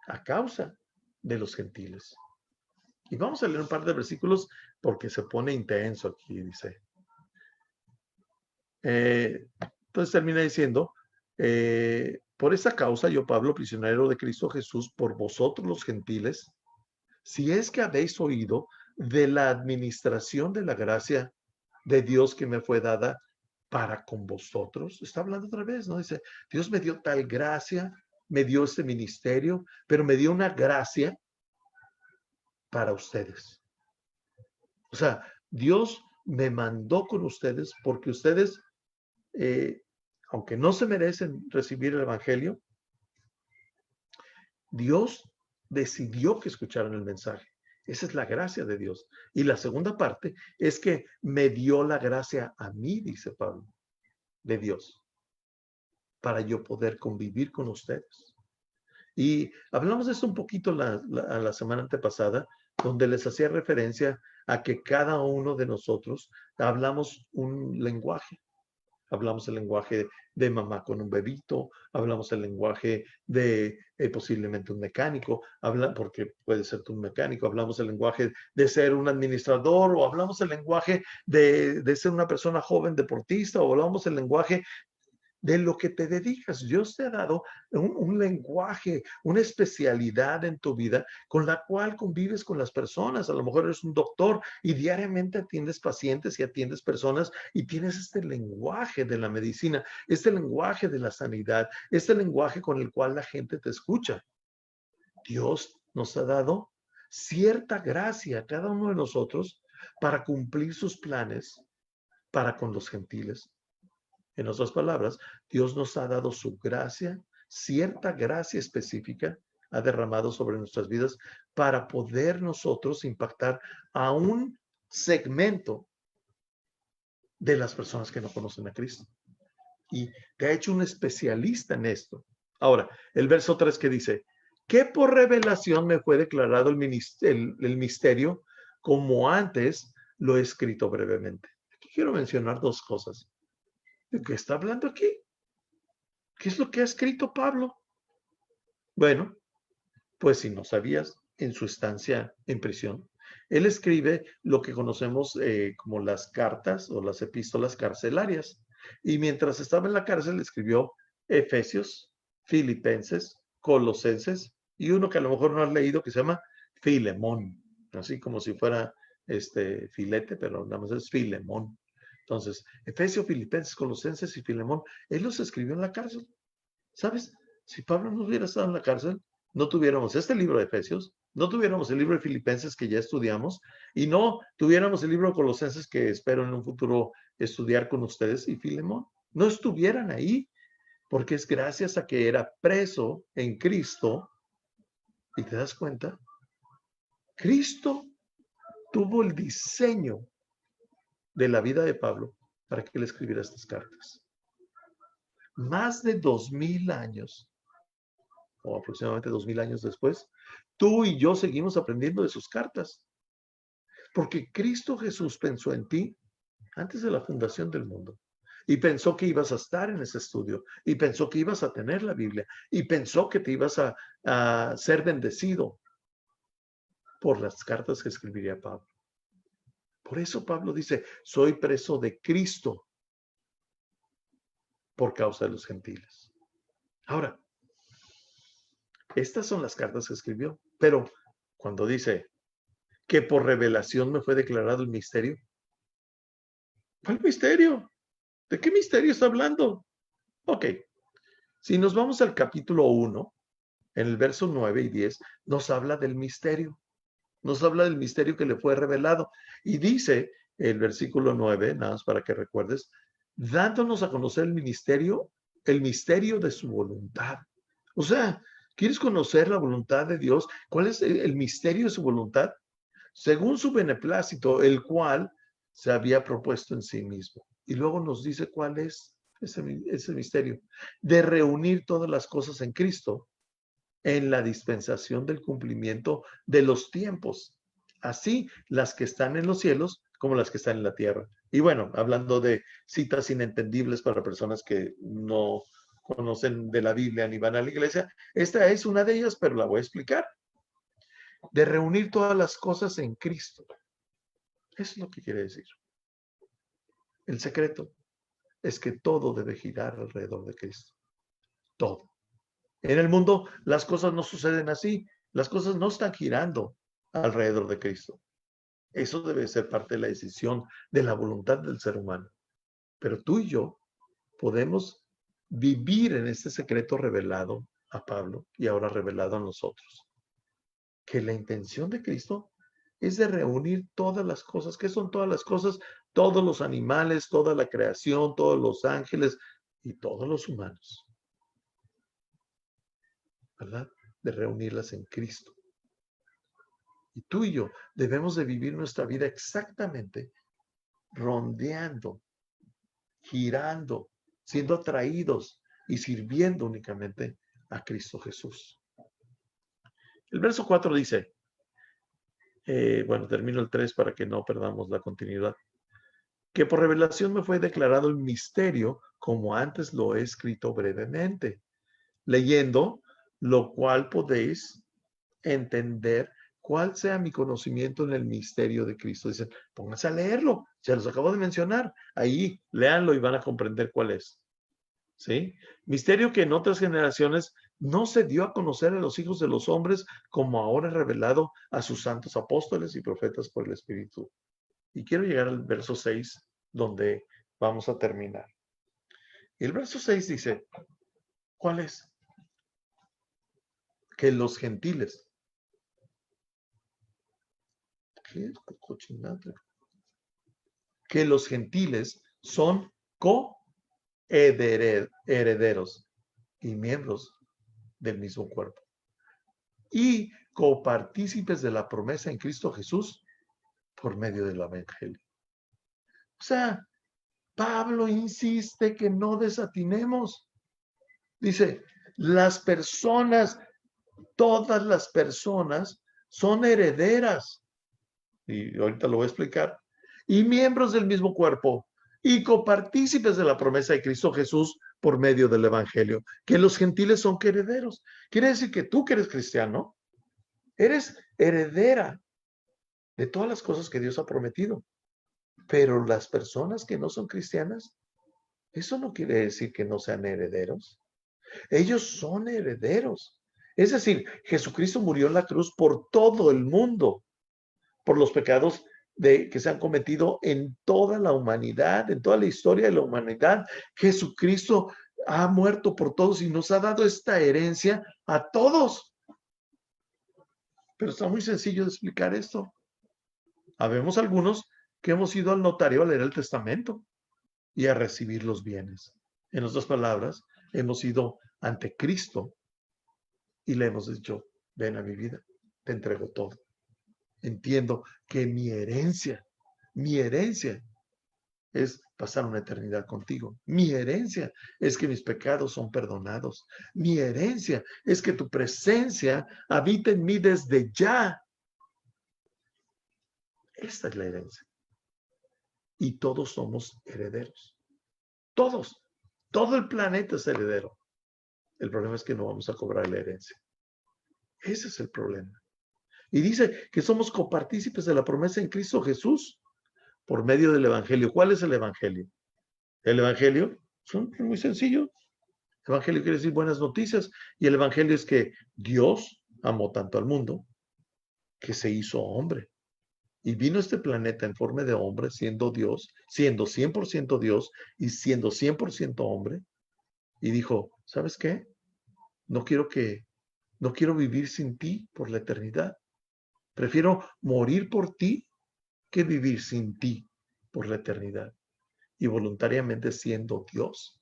a causa de los gentiles. Y vamos a leer un par de versículos porque se pone intenso aquí, dice. Entonces termina diciendo, por esta causa yo, Pablo, prisionero de Cristo Jesús, por vosotros los gentiles, si es que habéis oído de la administración de la gracia de Dios que me fue dada para con vosotros. Está hablando otra vez, ¿no? Dice, Dios me dio tal gracia, me dio este ministerio, pero me dio una gracia para ustedes. O sea, Dios me mandó con ustedes porque ustedes, aunque no se merecen recibir el Evangelio, Dios decidió que escucharan el mensaje. Esa es la gracia de Dios. Y la segunda parte es que me dio la gracia a mí, dice Pablo, de Dios, para yo poder convivir con ustedes. Y hablamos de esto un poquito la semana antepasada, donde les hacía referencia a que cada uno de nosotros hablamos un lenguaje. Hablamos el lenguaje de mamá con un bebito, hablamos el lenguaje de posiblemente un mecánico, porque puede ser tú un mecánico, hablamos el lenguaje de ser un administrador, o hablamos el lenguaje de ser una persona joven deportista, o hablamos el lenguaje de lo que te dedicas. Dios te ha dado un lenguaje, una especialidad en tu vida con la cual convives con las personas. A lo mejor eres un doctor y diariamente atiendes pacientes y atiendes personas y tienes este lenguaje de la medicina, este lenguaje de la sanidad, este lenguaje con el cual la gente te escucha. Dios nos ha dado cierta gracia a cada uno de nosotros para cumplir sus planes para con los gentiles. En otras palabras, Dios nos ha dado su gracia, cierta gracia específica, ha derramado sobre nuestras vidas para poder nosotros impactar a un segmento de las personas que no conocen a Cristo. Y te ha hecho un especialista en esto. Ahora, el verso 3 que dice, que por revelación me fue declarado el misterio, como antes lo he escrito brevemente. Aquí quiero mencionar dos cosas. ¿De qué está hablando aquí? ¿Qué es lo que ha escrito Pablo? Bueno, pues si no sabías, en su estancia en prisión, él escribe lo que conocemos como las cartas o las epístolas carcelarias. Y mientras estaba en la cárcel, escribió Efesios, Filipenses, Colosenses y uno que a lo mejor no has leído que se llama Filemón, así como si fuera filete, pero nada más es Filemón. Entonces, Efesios, Filipenses, Colosenses y Filemón, él los escribió en la cárcel. ¿Sabes? Si Pablo no hubiera estado en la cárcel, no tuviéramos este libro de Efesios, no tuviéramos el libro de Filipenses que ya estudiamos, y no tuviéramos el libro de Colosenses que espero en un futuro estudiar con ustedes, y Filemón. No estuvieran ahí, porque es gracias a que era preso en Cristo, y te das cuenta, Cristo tuvo el diseño de la vida de Pablo para que él escribiera estas cartas. Más de 2000 años, o aproximadamente 2000 años después, tú y yo seguimos aprendiendo de sus cartas. Porque Cristo Jesús pensó en ti antes de la fundación del mundo. Y pensó que ibas a estar en ese estudio. Y pensó que ibas a tener la Biblia. Y pensó que te ibas a ser bendecido por las cartas que escribiría Pablo. Por eso Pablo dice, soy preso de Cristo por causa de los gentiles. Ahora, estas son las cartas que escribió. Pero cuando dice que por revelación me fue declarado el misterio, ¿cuál misterio? ¿De qué misterio está hablando? Ok, si nos vamos al capítulo 1, en el verso 9 y 10, nos habla del misterio. Nos habla del misterio que le fue revelado. Y dice el versículo 9, nada más para que recuerdes, dándonos a conocer el misterio de su voluntad. O sea, ¿quieres conocer la voluntad de Dios? ¿Cuál es el misterio de su voluntad? Según su beneplácito, el cual se había propuesto en sí mismo. Y luego nos dice cuál es ese misterio, de reunir todas las cosas en Cristo en la dispensación del cumplimiento de los tiempos, así las que están en los cielos como las que están en la tierra. Y bueno, hablando de citas inentendibles para personas que no conocen de la Biblia ni van a la iglesia, esta es una de ellas, pero la voy a explicar. De reunir todas las cosas en Cristo. Eso es lo que quiere decir. El secreto es que todo debe girar alrededor de Cristo. Todo. En el mundo las cosas no suceden así. Las cosas no están girando alrededor de Cristo. Eso debe ser parte de la decisión, de la voluntad del ser humano. Pero tú y yo podemos vivir en este secreto revelado a Pablo y ahora revelado a nosotros. Que la intención de Cristo es de reunir todas las cosas. ¿Qué son todas las cosas? Todos los animales, toda la creación, todos los ángeles y todos los humanos. ¿Verdad? De reunirlas en Cristo. Y tú y yo debemos de vivir nuestra vida exactamente rondeando, girando, siendo atraídos y sirviendo únicamente a Cristo Jesús. El verso 4 dice, bueno, termino el 3 para que no perdamos la continuidad, que por revelación me fue declarado el misterio, como antes lo he escrito brevemente, leyendo, lo cual podéis entender cuál sea mi conocimiento en el misterio de Cristo. Dicen, pónganse a leerlo, se los acabo de mencionar, ahí, léanlo y van a comprender cuál es. ¿Sí? Misterio que en otras generaciones no se dio a conocer a los hijos de los hombres, como ahora es revelado a sus santos apóstoles y profetas por el Espíritu. Y quiero llegar al verso 6, donde vamos a terminar. El verso 6 dice, ¿cuál es? Que los gentiles. ¿Qué es cochinada? Que los gentiles son coherederos y miembros del mismo cuerpo. Y copartícipes de la promesa en Cristo Jesús por medio del Evangelio. O sea, Pablo insiste que no desatinemos. Dice, las personas, todas las personas son herederas. Y ahorita lo voy a explicar. Y miembros del mismo cuerpo. Y copartícipes de la promesa de Cristo Jesús por medio del Evangelio. Que los gentiles son herederos. Quiere decir que tú que eres cristiano, eres heredera de todas las cosas que Dios ha prometido. Pero las personas que no son cristianas, eso no quiere decir que no sean herederos. Ellos son herederos. Es decir, Jesucristo murió en la cruz por todo el mundo, por los pecados que se han cometido en toda la humanidad, en toda la historia de la humanidad. Jesucristo ha muerto por todos y nos ha dado esta herencia a todos. Pero está muy sencillo de explicar esto. Habemos algunos que hemos ido al notario a leer el testamento y a recibir los bienes. En otras palabras, hemos ido ante Cristo y le hemos dicho, ven a mi vida, te entrego todo. Entiendo que mi herencia es pasar una eternidad contigo. Mi herencia es que mis pecados son perdonados. Mi herencia es que tu presencia habita en mí desde ya. Esta es la herencia. Y todos somos herederos. Todos. Todo el planeta es heredero. El problema es que no vamos a cobrar la herencia. Ese es el problema. Y dice que somos copartícipes de la promesa en Cristo Jesús por medio del Evangelio. ¿Cuál es el Evangelio? El Evangelio es muy sencillo. El Evangelio quiere decir buenas noticias. Y el Evangelio es que Dios amó tanto al mundo que se hizo hombre. Y vino a este planeta en forma de hombre, siendo Dios, siendo 100% Dios y siendo 100% hombre. Y dijo, ¿sabes qué? No quiero vivir sin ti por la eternidad. Prefiero morir por ti que vivir sin ti por la eternidad. Y voluntariamente siendo Dios,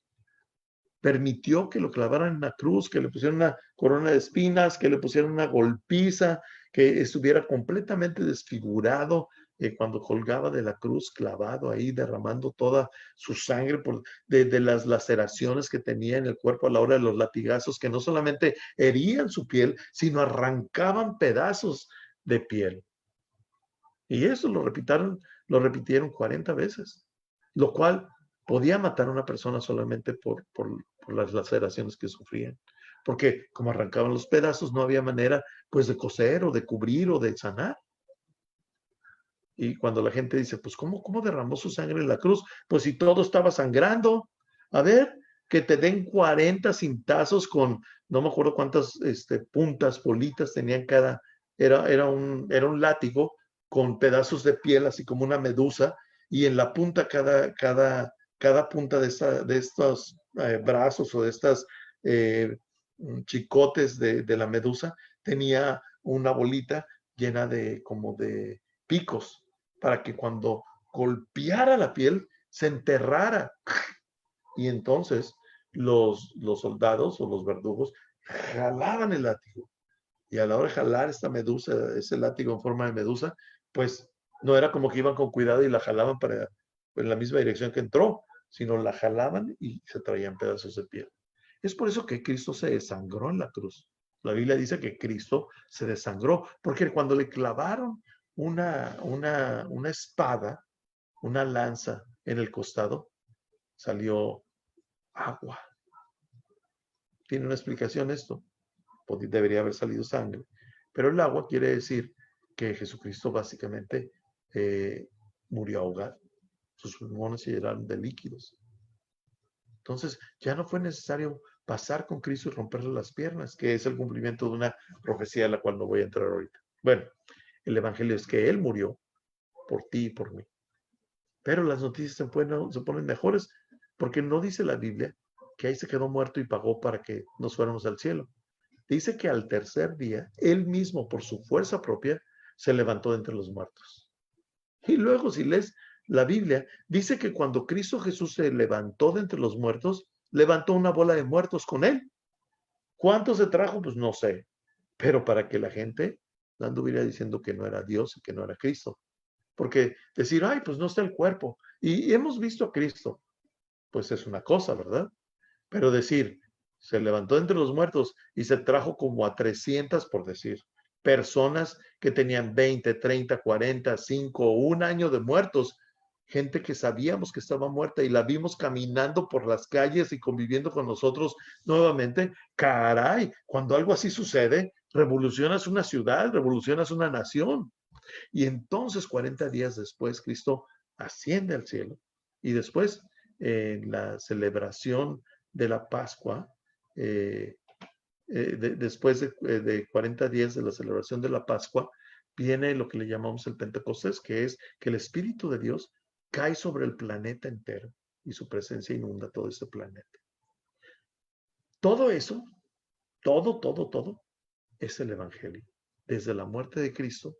permitió que lo clavaran en la cruz, que le pusieran una corona de espinas, que le pusieran una golpiza, que estuviera completamente desfigurado cuando colgaba de la cruz, clavado ahí, derramando toda su sangre de las laceraciones que tenía en el cuerpo a la hora de los latigazos, que no solamente herían su piel, sino arrancaban pedazos de piel. Y eso lo repitieron 40 veces, lo cual podía matar a una persona solamente por las laceraciones que sufrían. Porque como arrancaban los pedazos, no había manera pues de coser o de cubrir o de sanar. Y cuando la gente dice, pues ¿cómo derramó su sangre en la cruz? Pues si todo estaba sangrando. A ver, que te den 40 cintazos con, no me acuerdo cuántas puntas, bolitas tenían cada, era un látigo con pedazos de piel, así como una medusa, y en la punta, cada punta de estos brazos o de estas chicotes de la medusa tenía una bolita llena de como de picos, para que cuando golpeara la piel se enterrara. Y entonces los soldados o los verdugos jalaban el látigo. Y a la hora de jalar esta medusa, ese látigo en forma de medusa, pues no era como que iban con cuidado y la jalaban en la misma dirección que entró, sino la jalaban y se traían pedazos de piel. Es por eso que Cristo se desangró en la cruz. La Biblia dice que Cristo se desangró, porque cuando le clavaron una espada, una lanza en el costado, salió agua. Tiene una explicación esto. Debería haber salido sangre. Pero el agua quiere decir que Jesucristo básicamente murió ahogado. Sus pulmones se llenaron de líquidos. Entonces ya no fue necesario pasar con Cristo y romperle las piernas, que es el cumplimiento de una profecía a la cual no voy a entrar ahorita. Bueno, el Evangelio es que Él murió por ti y por mí. Pero las noticias se ponen mejores porque no dice la Biblia que ahí se quedó muerto y pagó para que nos fuéramos al cielo. Dice que al tercer día, Él mismo, por su fuerza propia, se levantó de entre los muertos. Y luego, si lees la Biblia, dice que cuando Cristo Jesús se levantó de entre los muertos, levantó una bola de muertos con Él. ¿Cuántos se trajo? Pues no sé. Pero para que la gente no anduviera diciendo que no era Dios y que no era Cristo. Porque decir, ay, pues no está el cuerpo. Y hemos visto a Cristo. Pues es una cosa, ¿verdad? Pero decir, se levantó entre los muertos y se trajo como a 300, por decir, personas que tenían 20, 30, 40, 5, un año de muertos, gente que sabíamos que estaba muerta y la vimos caminando por las calles y conviviendo con nosotros nuevamente. Caray, cuando algo así sucede, revolucionas una ciudad, revolucionas una nación. Y entonces 40 días después, Cristo asciende al cielo. Y después, en la celebración de la Pascua, después de 40 días de la celebración de la Pascua, viene lo que le llamamos el Pentecostés, que es que el Espíritu de Dios cae sobre el planeta entero y su presencia inunda todo este planeta. Todo eso, todo, es el Evangelio. Desde la muerte de Cristo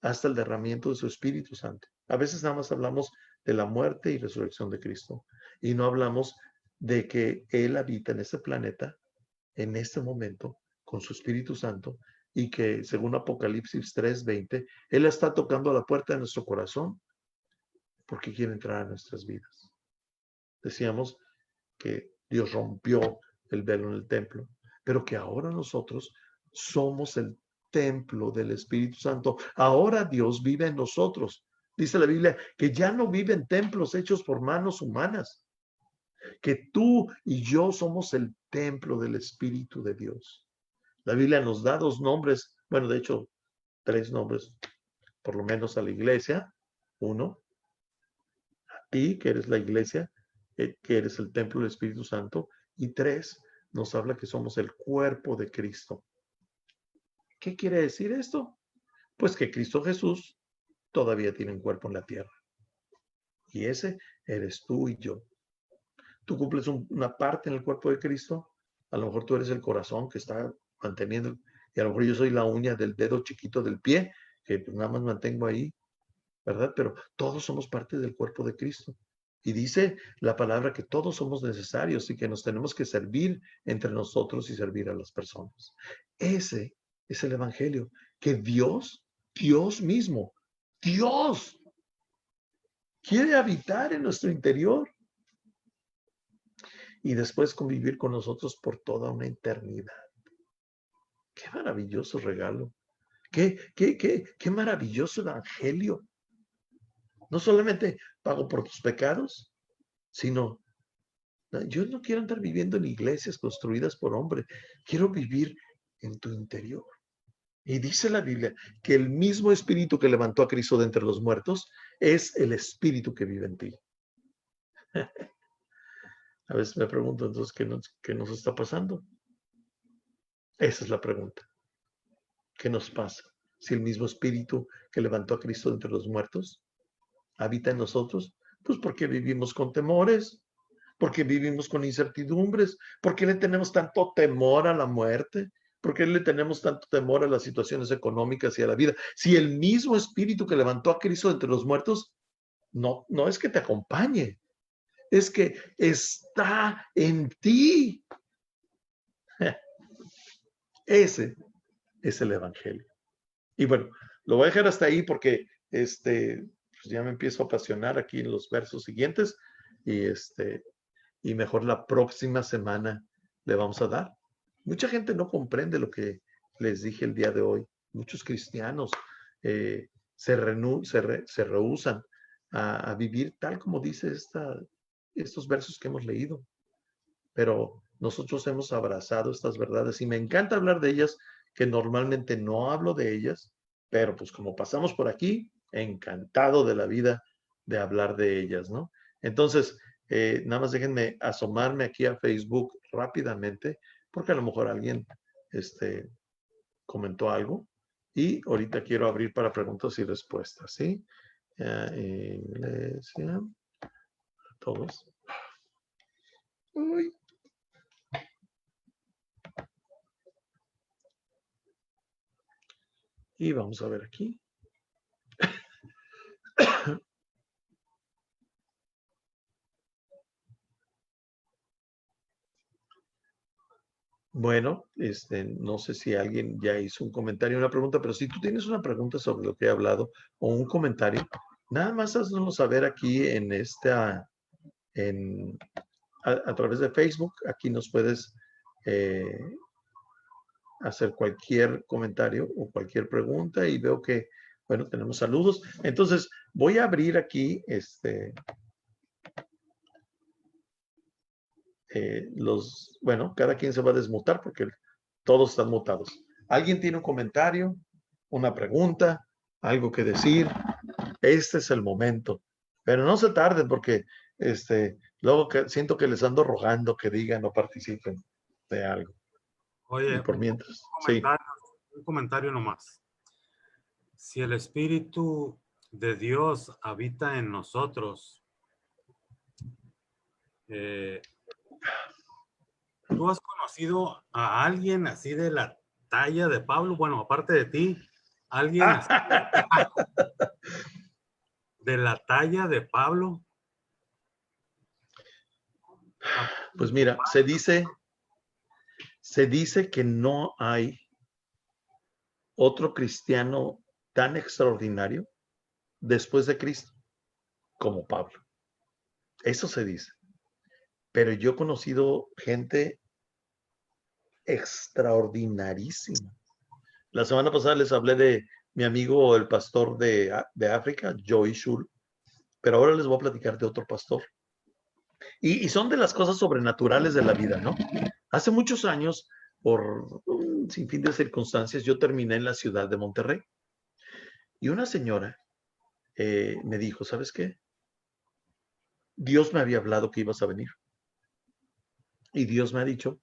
hasta el derramamiento de su Espíritu Santo. A veces nada más hablamos de la muerte y resurrección de Cristo y no hablamos de que Él habita en este planeta, en este momento, con su Espíritu Santo y que, según Apocalipsis 3:20, Él está tocando a la puerta de nuestro corazón porque quiere entrar a nuestras vidas. Decíamos que Dios rompió el velo en el templo, pero que ahora nosotros somos el templo del Espíritu Santo. Ahora Dios vive en nosotros. Dice la Biblia que ya no vive en templos hechos por manos humanas, que tú y yo somos el templo del Espíritu de Dios. La Biblia nos da 2 nombres, bueno, de hecho, 3 nombres, por lo menos a la iglesia. 1, a ti, que eres la iglesia, que eres el templo del Espíritu Santo. Y 3, nos habla que somos el cuerpo de Cristo. ¿Qué quiere decir esto? Pues que Cristo Jesús todavía tiene un cuerpo en la tierra. Y ese eres tú y yo. Tú cumples una parte en el cuerpo de Cristo. A lo mejor tú eres el corazón que está manteniendo, y a lo mejor yo soy la uña del dedo chiquito del pie, que pues nada más mantengo ahí, ¿verdad? Pero todos somos parte del cuerpo de Cristo. Y dice la palabra que todos somos necesarios y que nos tenemos que servir entre nosotros y servir a las personas. Ese es el Evangelio, que Dios mismo, Dios quiere habitar en nuestro interior y después convivir con nosotros por toda una eternidad. Qué maravilloso regalo. Qué maravilloso evangelio. No solamente pago por tus pecados, sino yo no quiero andar viviendo en iglesias construidas por hombre. Quiero vivir en tu interior. Y dice la Biblia que el mismo espíritu que levantó a Cristo de entre los muertos es el espíritu que vive en ti. A veces me pregunto entonces, ¿qué nos está pasando? Esa es la pregunta. ¿Qué nos pasa? Si el mismo espíritu que levantó a Cristo de entre los muertos habita en nosotros, pues porque vivimos con temores, porque vivimos con incertidumbres, porque le tenemos tanto temor a la muerte, porque le tenemos tanto temor a las situaciones económicas y a la vida. Si el mismo espíritu que levantó a Cristo de entre los muertos, no es que te acompañe, es que está en ti. Ese es el evangelio. Y bueno, lo voy a dejar hasta ahí porque pues ya me empiezo a apasionar aquí en los versos siguientes y mejor la próxima semana le vamos a dar. Mucha gente no comprende lo que les dije el día de hoy. Muchos cristianos se rehúsan a vivir tal como dice estos versos que hemos leído. Pero nosotros hemos abrazado estas verdades y me encanta hablar de ellas, que normalmente no hablo de ellas, pero pues como pasamos por aquí, encantado de la vida de hablar de ellas, ¿no? Entonces, nada más déjenme asomarme aquí a Facebook rápidamente, porque a lo mejor alguien comentó algo y ahorita quiero abrir para preguntas y respuestas, ¿sí? Iglesia, todos. Uy. Y vamos a ver aquí. Bueno, no sé si alguien ya hizo un comentario, una pregunta, pero si tú tienes una pregunta sobre lo que he hablado o un comentario, nada más haznoslo saber aquí a través de Facebook. Aquí nos puedes hacer cualquier comentario o cualquier pregunta y veo que, bueno, tenemos saludos. Entonces, voy a abrir aquí bueno, cada quien se va a desmutar porque todos están mutados. ¿Alguien tiene un comentario, una pregunta, algo que decir? Este es el momento. Pero no se tarden porque luego siento que les ando rogando que digan o participen de algo. Oye, Y por mientras, sí. un comentario nomás. Si el Espíritu de Dios habita en nosotros, ¿tú has conocido a alguien así de la talla de Pablo? Bueno, aparte de ti, alguien así de la talla de Pablo. Pues mira, se dice que no hay otro cristiano tan extraordinario después de Cristo como Pablo. Eso se dice. Pero yo he conocido gente extraordinarísima. La semana pasada les hablé de mi amigo, el pastor de África, Joey Shul, pero ahora les voy a platicar de otro pastor. Y son de las cosas sobrenaturales de la vida, ¿no? Hace muchos años, por un sinfín de circunstancias, yo terminé en la ciudad de Monterrey. Y una señora me dijo, ¿sabes qué? Dios me había hablado que ibas a venir. Y Dios me ha dicho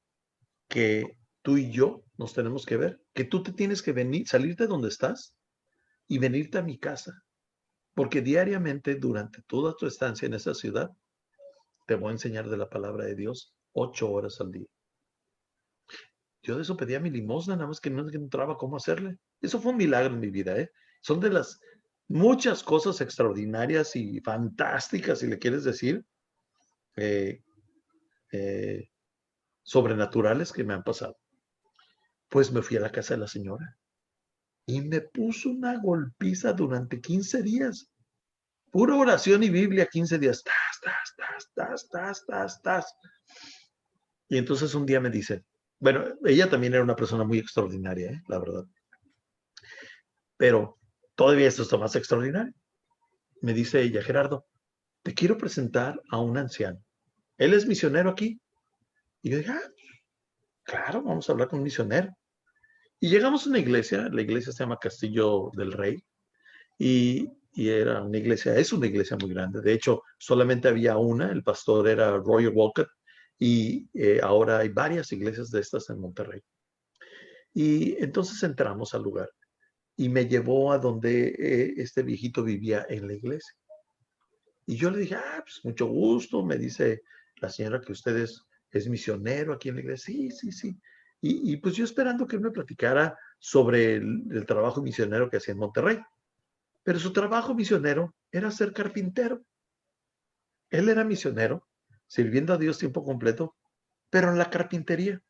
que tú y yo nos tenemos que ver, que tú te tienes que venir, salir de donde estás y venirte a mi casa, porque diariamente durante toda tu estancia en esa ciudad te voy a enseñar de la palabra de Dios 8 horas al día. Yo de eso pedía mi limosna, nada más que no encontraba cómo hacerle. Eso fue un milagro en mi vida, ¿eh? Son de las muchas cosas extraordinarias y fantásticas, si le quieres decir, eh, sobrenaturales que me han pasado. Pues me fui a la casa de la señora y me puso una golpiza durante 15 días. Pura oración y Biblia, 15 días. Tas. Y entonces un día me dice, bueno, ella también era una persona muy extraordinaria, la verdad. Pero todavía esto está más extraordinario. Me dice ella, Gerardo, te quiero presentar a un anciano. Él es misionero aquí. Y yo dije, claro, vamos a hablar con un misionero. Y llegamos a una iglesia, la iglesia se llama Castillo del Rey, y era una iglesia, es una iglesia muy grande. De hecho, solamente había una, el pastor era Roger Walcott, y ahora hay varias iglesias de estas en Monterrey. Y entonces entramos al lugar y me llevó a donde este viejito vivía en la iglesia. Y yo le dije, pues mucho gusto, me dice la señora que usted es misionero aquí en la iglesia. Sí, sí, sí. Y pues yo esperando que él me platicara sobre el trabajo misionero que hacía en Monterrey. Pero su trabajo misionero era ser carpintero. Él era misionero, sirviendo a Dios tiempo completo, pero en la carpintería.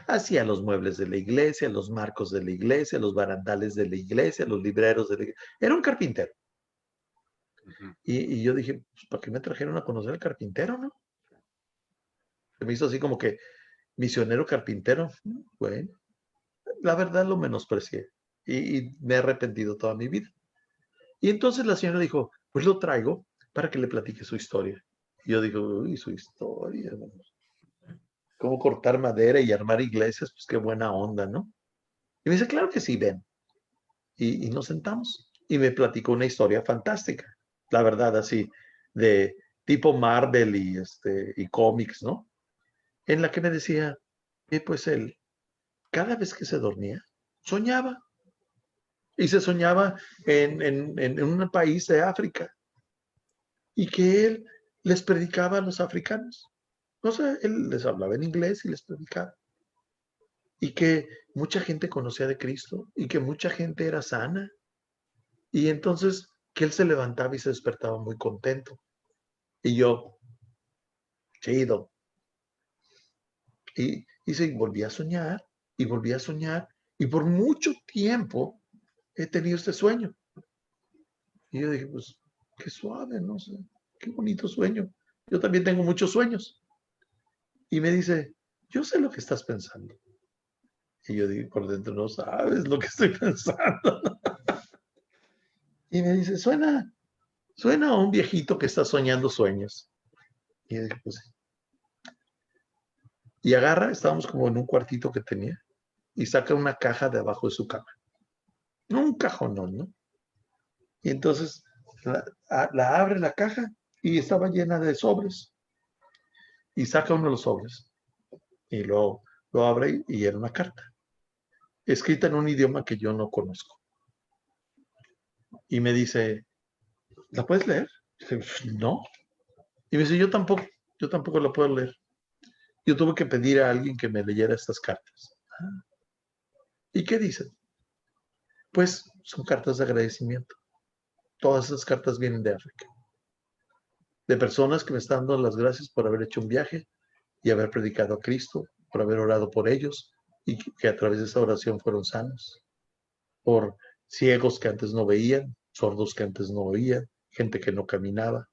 Hacía los muebles de la iglesia, los marcos de la iglesia, los barandales de la iglesia, los libreros de la iglesia. Era un carpintero. Y yo dije, pues, ¿para qué me trajeron a conocer al carpintero, no? Se me hizo así como que misionero carpintero. Bueno, la verdad lo menosprecié y me he arrepentido toda mi vida. Y entonces la señora dijo, pues lo traigo para que le platique su historia. Y yo digo, uy, su historia. Cómo cortar madera y armar iglesias, pues qué buena onda, ¿no? Y me dice, claro que sí, ven. Y nos sentamos y me platicó una historia fantástica, la verdad, así, de tipo Marvel y cómics, ¿no? En la que me decía que pues él, cada vez que se dormía, soñaba. Y se soñaba en un país de África. Y que él les predicaba a los africanos. O sea, él les hablaba en inglés y les predicaba. Y que mucha gente conocía de Cristo y que mucha gente era sana. Y entonces que él se levantaba y se despertaba muy contento. Y yo, chido. Y se volvía a soñar y volvía a soñar. Y por mucho tiempo he tenido este sueño. Y yo dije, pues, qué suave, no sé, qué bonito sueño. Yo también tengo muchos sueños. Y me dice, yo sé lo que estás pensando. Y yo digo, por dentro, no sabes lo que estoy pensando. Y me dice, suena a un viejito que está soñando sueños. Y yo dije, pues sí. Y agarra, estábamos como en un cuartito que tenía, y saca una caja de abajo de su cama. No un cajonón, ¿no? Y entonces la abre la caja y estaba llena de sobres. Y saca uno de los sobres. Y lo abre y era una carta. Escrita en un idioma que yo no conozco. Y me dice, ¿la puedes leer? Y dije, no. Y me dice, yo tampoco la puedo leer. Yo tuve que pedir a alguien que me leyera estas cartas. ¿Y qué dicen? Pues son cartas de agradecimiento. Todas esas cartas vienen de África. De personas que me están dando las gracias por haber hecho un viaje y haber predicado a Cristo, por haber orado por ellos y que a través de esa oración fueron sanos. Por ciegos que antes no veían, sordos que antes no oían, gente que no caminaba.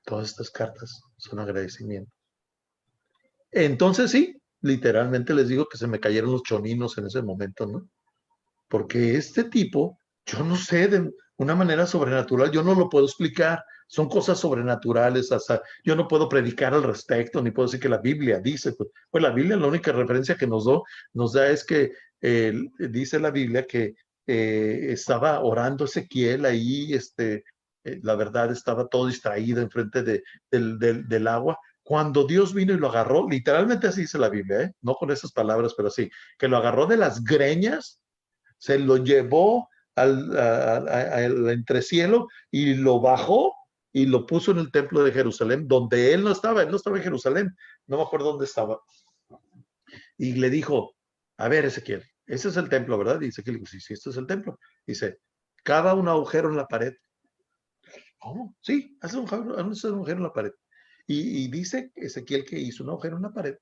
Todas estas cartas son agradecimiento. Entonces sí, literalmente les digo que se me cayeron los choninos en ese momento, ¿no? Porque este tipo, yo no sé, de una manera sobrenatural, yo no lo puedo explicar, son cosas sobrenaturales, hasta yo no puedo predicar al respecto, ni puedo decir que la Biblia dice, pues la Biblia la única referencia que nos da es que dice la Biblia que estaba orando Ezequiel ahí, la verdad estaba todo distraído enfrente del agua, cuando Dios vino y lo agarró, literalmente así dice la Biblia, no con esas palabras, pero sí, que lo agarró de las greñas, se lo llevó al entrecielo y lo bajó y lo puso en el templo de Jerusalén, donde él no estaba en Jerusalén, no me acuerdo dónde estaba. Y le dijo, a ver, Ezequiel, ese es el templo, ¿verdad? Y Ezequiel dijo, sí, sí, este es el templo. Dice, cava un agujero en la pared. ¿Cómo? Sí, hace un agujero en la pared. Y dice Ezequiel que hizo un agujero en la pared.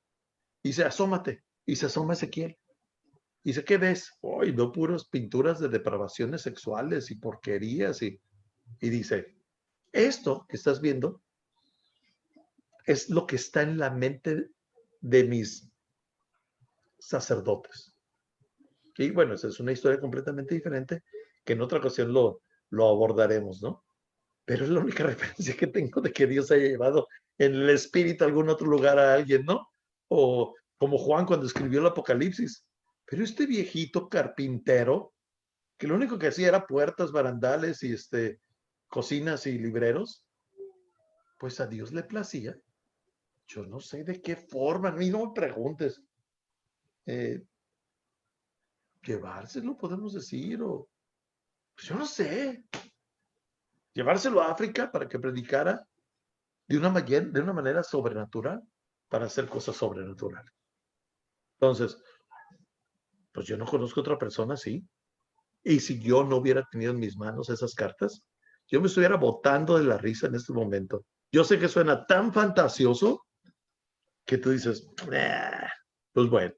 Y dice, asómate. Y se asoma Ezequiel. Y dice, ¿qué ves? Hoy veo puras pinturas de depravaciones sexuales y porquerías. Y dice, esto que estás viendo es lo que está en la mente de mis sacerdotes. Y bueno, esa es una historia completamente diferente que en otra ocasión lo abordaremos, ¿no? Pero es la única referencia que tengo de que Dios haya llevado en el espíritu a algún otro lugar a alguien, ¿no? O como Juan cuando escribió el Apocalipsis. Pero este viejito carpintero, que lo único que hacía era puertas, barandales y cocinas y libreros, pues a Dios le placía. Yo no sé de qué forma, a mí no me preguntes. Llevárselo, podemos decir, o pues yo no sé. Llevárselo a África para que predicara de una manera sobrenatural, para hacer cosas sobrenaturales. Entonces, pues yo no conozco otra persona así. Y si yo no hubiera tenido en mis manos esas cartas, yo me estuviera botando de la risa en este momento. Yo sé que suena tan fantasioso que tú dices, pues bueno,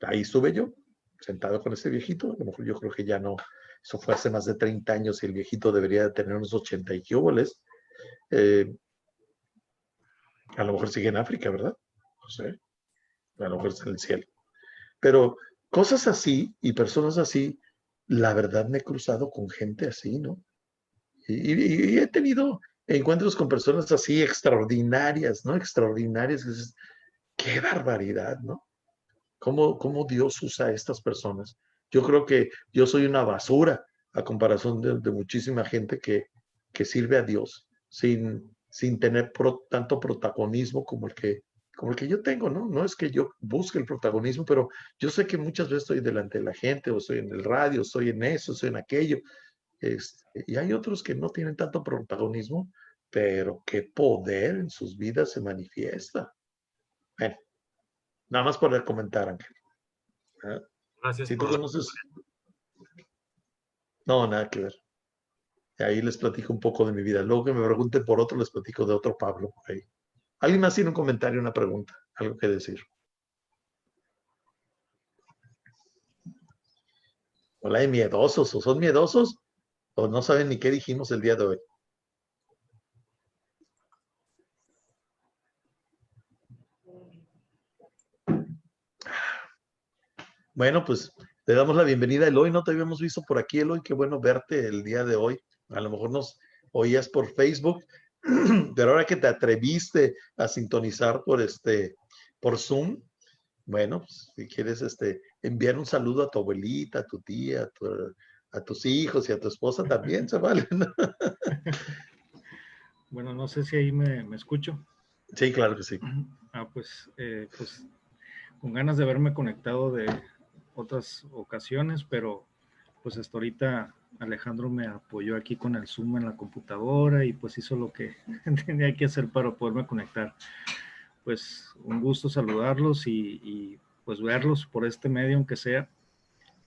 ahí estuve yo, sentado con este viejito. A lo mejor yo creo que ya no, eso fue hace más de 30 años y el viejito debería de tener unos 80 y quíoboles. A lo mejor sigue en África, ¿verdad? No sé, a lo mejor está en el cielo. Pero cosas así y personas así, la verdad me he cruzado con gente así, ¿no? Y he tenido encuentros con personas así extraordinarias, ¿no? Extraordinarias. Qué barbaridad, ¿no? ¿Cómo Dios usa a estas personas? Yo creo que yo soy una basura a comparación de muchísima gente que sirve a Dios sin tener tanto protagonismo como el que yo tengo, ¿no? No es que yo busque el protagonismo, pero yo sé que muchas veces estoy delante de la gente, o estoy en el radio, estoy en eso, estoy en aquello. Y hay otros que no tienen tanto protagonismo, pero qué poder en sus vidas se manifiesta. Bueno, nada más por comentar, Ángel. ¿Ah? Gracias Si tú por la... conoces, no, nada que ver. Ahí les platico un poco de mi vida. Luego que me pregunten por otro, les platico de otro Pablo. Ahí. ¿Alguien más tiene un comentario, una pregunta? Algo que decir. Hola, de miedosos, o son miedosos, o no saben ni qué dijimos el día de hoy. Bueno, pues le damos la bienvenida a Eloy. No te habíamos visto por aquí, Eloy. Qué bueno verte el día de hoy. A lo mejor nos oías por Facebook, pero ahora que te atreviste a sintonizar por Zoom, bueno, pues, si quieres enviar un saludo a tu abuelita, a tu tía, a tus hijos y a tu esposa también se vale, ¿no? Bueno, no sé si ahí me escucho. Sí, claro que sí. Pues con ganas de haberme conectado de otras ocasiones, pero pues hasta ahorita Alejandro me apoyó aquí con el Zoom en la computadora y pues hizo lo que tenía que hacer para poderme conectar. Pues un gusto saludarlos y pues verlos por este medio, aunque sea.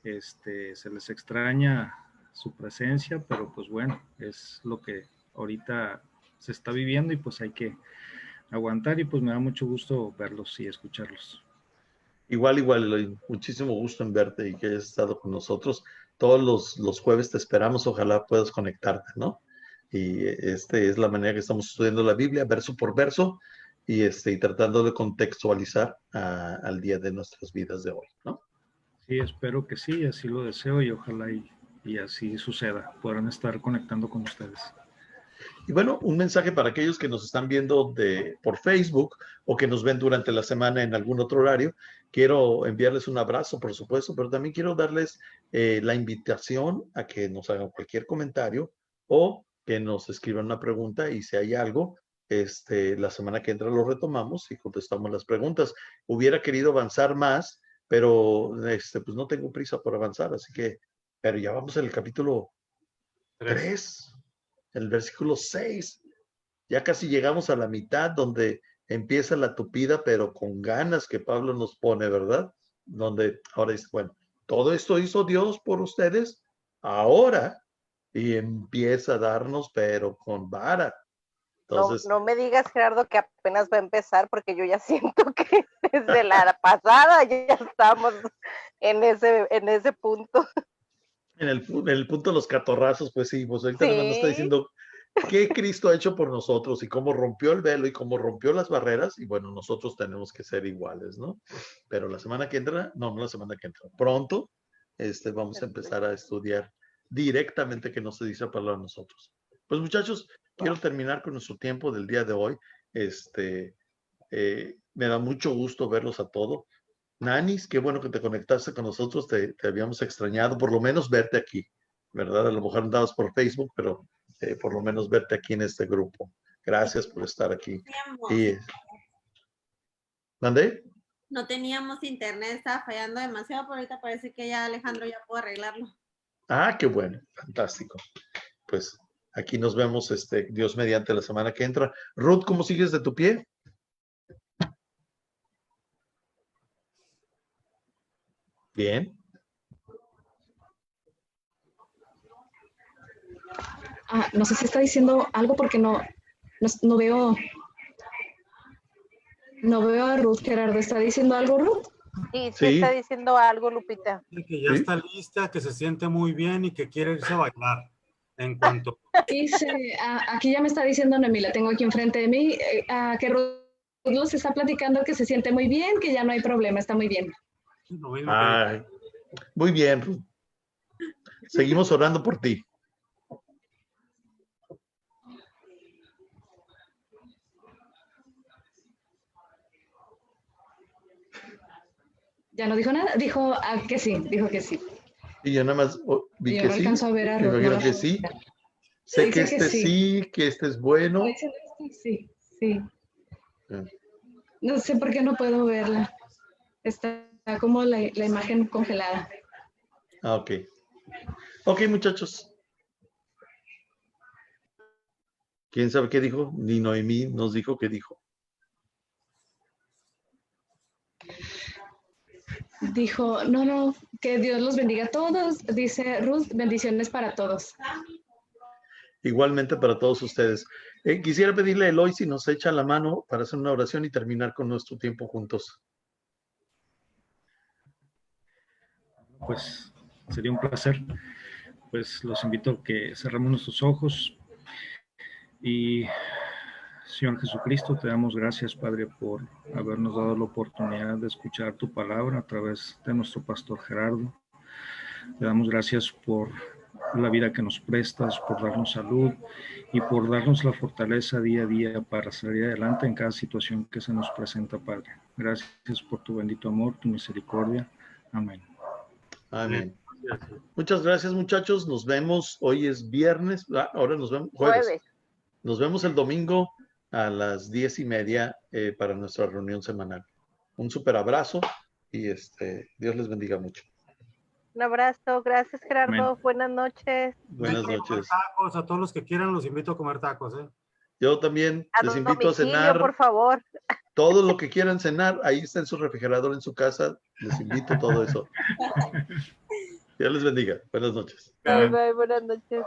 Se les extraña su presencia, pero pues bueno, es lo que ahorita se está viviendo y pues hay que aguantar y pues me da mucho gusto verlos y escucharlos. Igual, Eloy, muchísimo gusto en verte y que hayas estado con nosotros. Todos los jueves te esperamos, ojalá puedas conectarte, ¿no? Y es la manera que estamos estudiando la Biblia, verso por verso, y tratando de contextualizar al día de nuestras vidas de hoy, ¿no? Sí, espero que sí, así lo deseo y ojalá y así suceda, podrán estar conectando con ustedes. Y bueno, un mensaje para aquellos que nos están viendo por Facebook o que nos ven durante la semana en algún otro horario. Quiero enviarles un abrazo, por supuesto, pero también quiero darles la invitación a que nos hagan cualquier comentario o que nos escriban una pregunta y si hay algo, la semana que entra lo retomamos y contestamos las preguntas. Hubiera querido avanzar más, pero pues no tengo prisa por avanzar, así que, pero ya vamos en el capítulo 3. El versículo 6, ya casi llegamos a la mitad donde empieza la tupida, pero con ganas que Pablo nos pone, ¿verdad? Donde ahora dice, bueno, todo esto hizo Dios por ustedes ahora y empieza a darnos, pero con vara. Entonces, No me digas, Gerardo, que apenas va a empezar, porque yo ya siento que desde la pasada ya estamos en ese punto. en el punto de los catorrazos, pues sí, pues ahorita nada más nos está Sí, diciendo qué Cristo ha hecho por nosotros y cómo rompió el velo y cómo rompió las barreras. Y bueno, nosotros tenemos que ser iguales, ¿no? Pero la semana que entra, no la semana que entra, pronto vamos a empezar a estudiar directamente qué nos dice la palabra a nosotros. Pues muchachos, quiero terminar con nuestro tiempo del día de hoy. Me da mucho gusto verlos a todos. Nanis, qué bueno que te conectaste con nosotros, te habíamos extrañado, por lo menos verte aquí, ¿verdad? A lo mejor andabas por Facebook, pero por lo menos verte aquí en este grupo. Gracias por estar aquí. Y, ¿mandé? No teníamos internet, estaba fallando demasiado, pero ahorita parece que ya Alejandro ya pudo arreglarlo. Ah, qué bueno, fantástico. Pues aquí nos vemos, Dios mediante, la semana que entra. Ruth, ¿cómo sigues de tu pie? Bien. No sé si está diciendo algo porque no veo a Ruth. Gerardo, ¿está diciendo algo, Ruth? Sí, está diciendo algo, Lupita. Que ya está lista, que se siente muy bien y que quiere irse a bailar. En cuanto... Dice, aquí ya me está diciendo Noemí, la tengo aquí enfrente de mí, que Ruth nos está platicando que se siente muy bien, que ya no hay problema, está muy bien. Ay, muy bien, Ruth. Seguimos orando por ti. Ya no dijo nada, dijo que sí, dijo que sí. Y yo nada más vi yo que no sí. alcanzo a ver a Ruth, Me imagino no que sí. Sé que sí, que este es bueno. Sí, sí. No sé por qué no puedo verla. Está como la imagen congelada. Ah, ok. Ok, muchachos. ¿Quién sabe qué dijo? Ni Noemí nos dijo qué dijo. Dijo, no, que Dios los bendiga a todos. Dice Ruth, bendiciones para todos. Igualmente para todos ustedes. Quisiera pedirle a Eloy si nos echa la mano para hacer una oración y terminar con nuestro tiempo juntos. Pues sería un placer. Pues los invito a que cerremos nuestros ojos y Señor Jesucristo, te damos gracias, Padre, por habernos dado la oportunidad de escuchar tu palabra a través de nuestro pastor Gerardo. Te damos gracias por la vida que nos prestas, por darnos salud y por darnos la fortaleza día a día para salir adelante en cada situación que se nos presenta, Padre. Gracias por tu bendito amor, tu misericordia. Amén. Amén. Muchas gracias, muchachos. Nos vemos. Hoy es viernes. Ahora nos vemos jueves. Nos vemos el domingo a las 10:30 para nuestra reunión semanal. Un súper abrazo y Dios les bendiga mucho. Un abrazo, gracias Gerardo, Amén. buenas noches. Buenas noches. Tacos, a todos los que quieran los invito a comer tacos. Yo también les invito a cenar. Por favor. Todo lo que quieran cenar, ahí está en su refrigerador en su casa. Les invito a todo eso. Dios les bendiga. Buenas noches. Bye, buenas noches.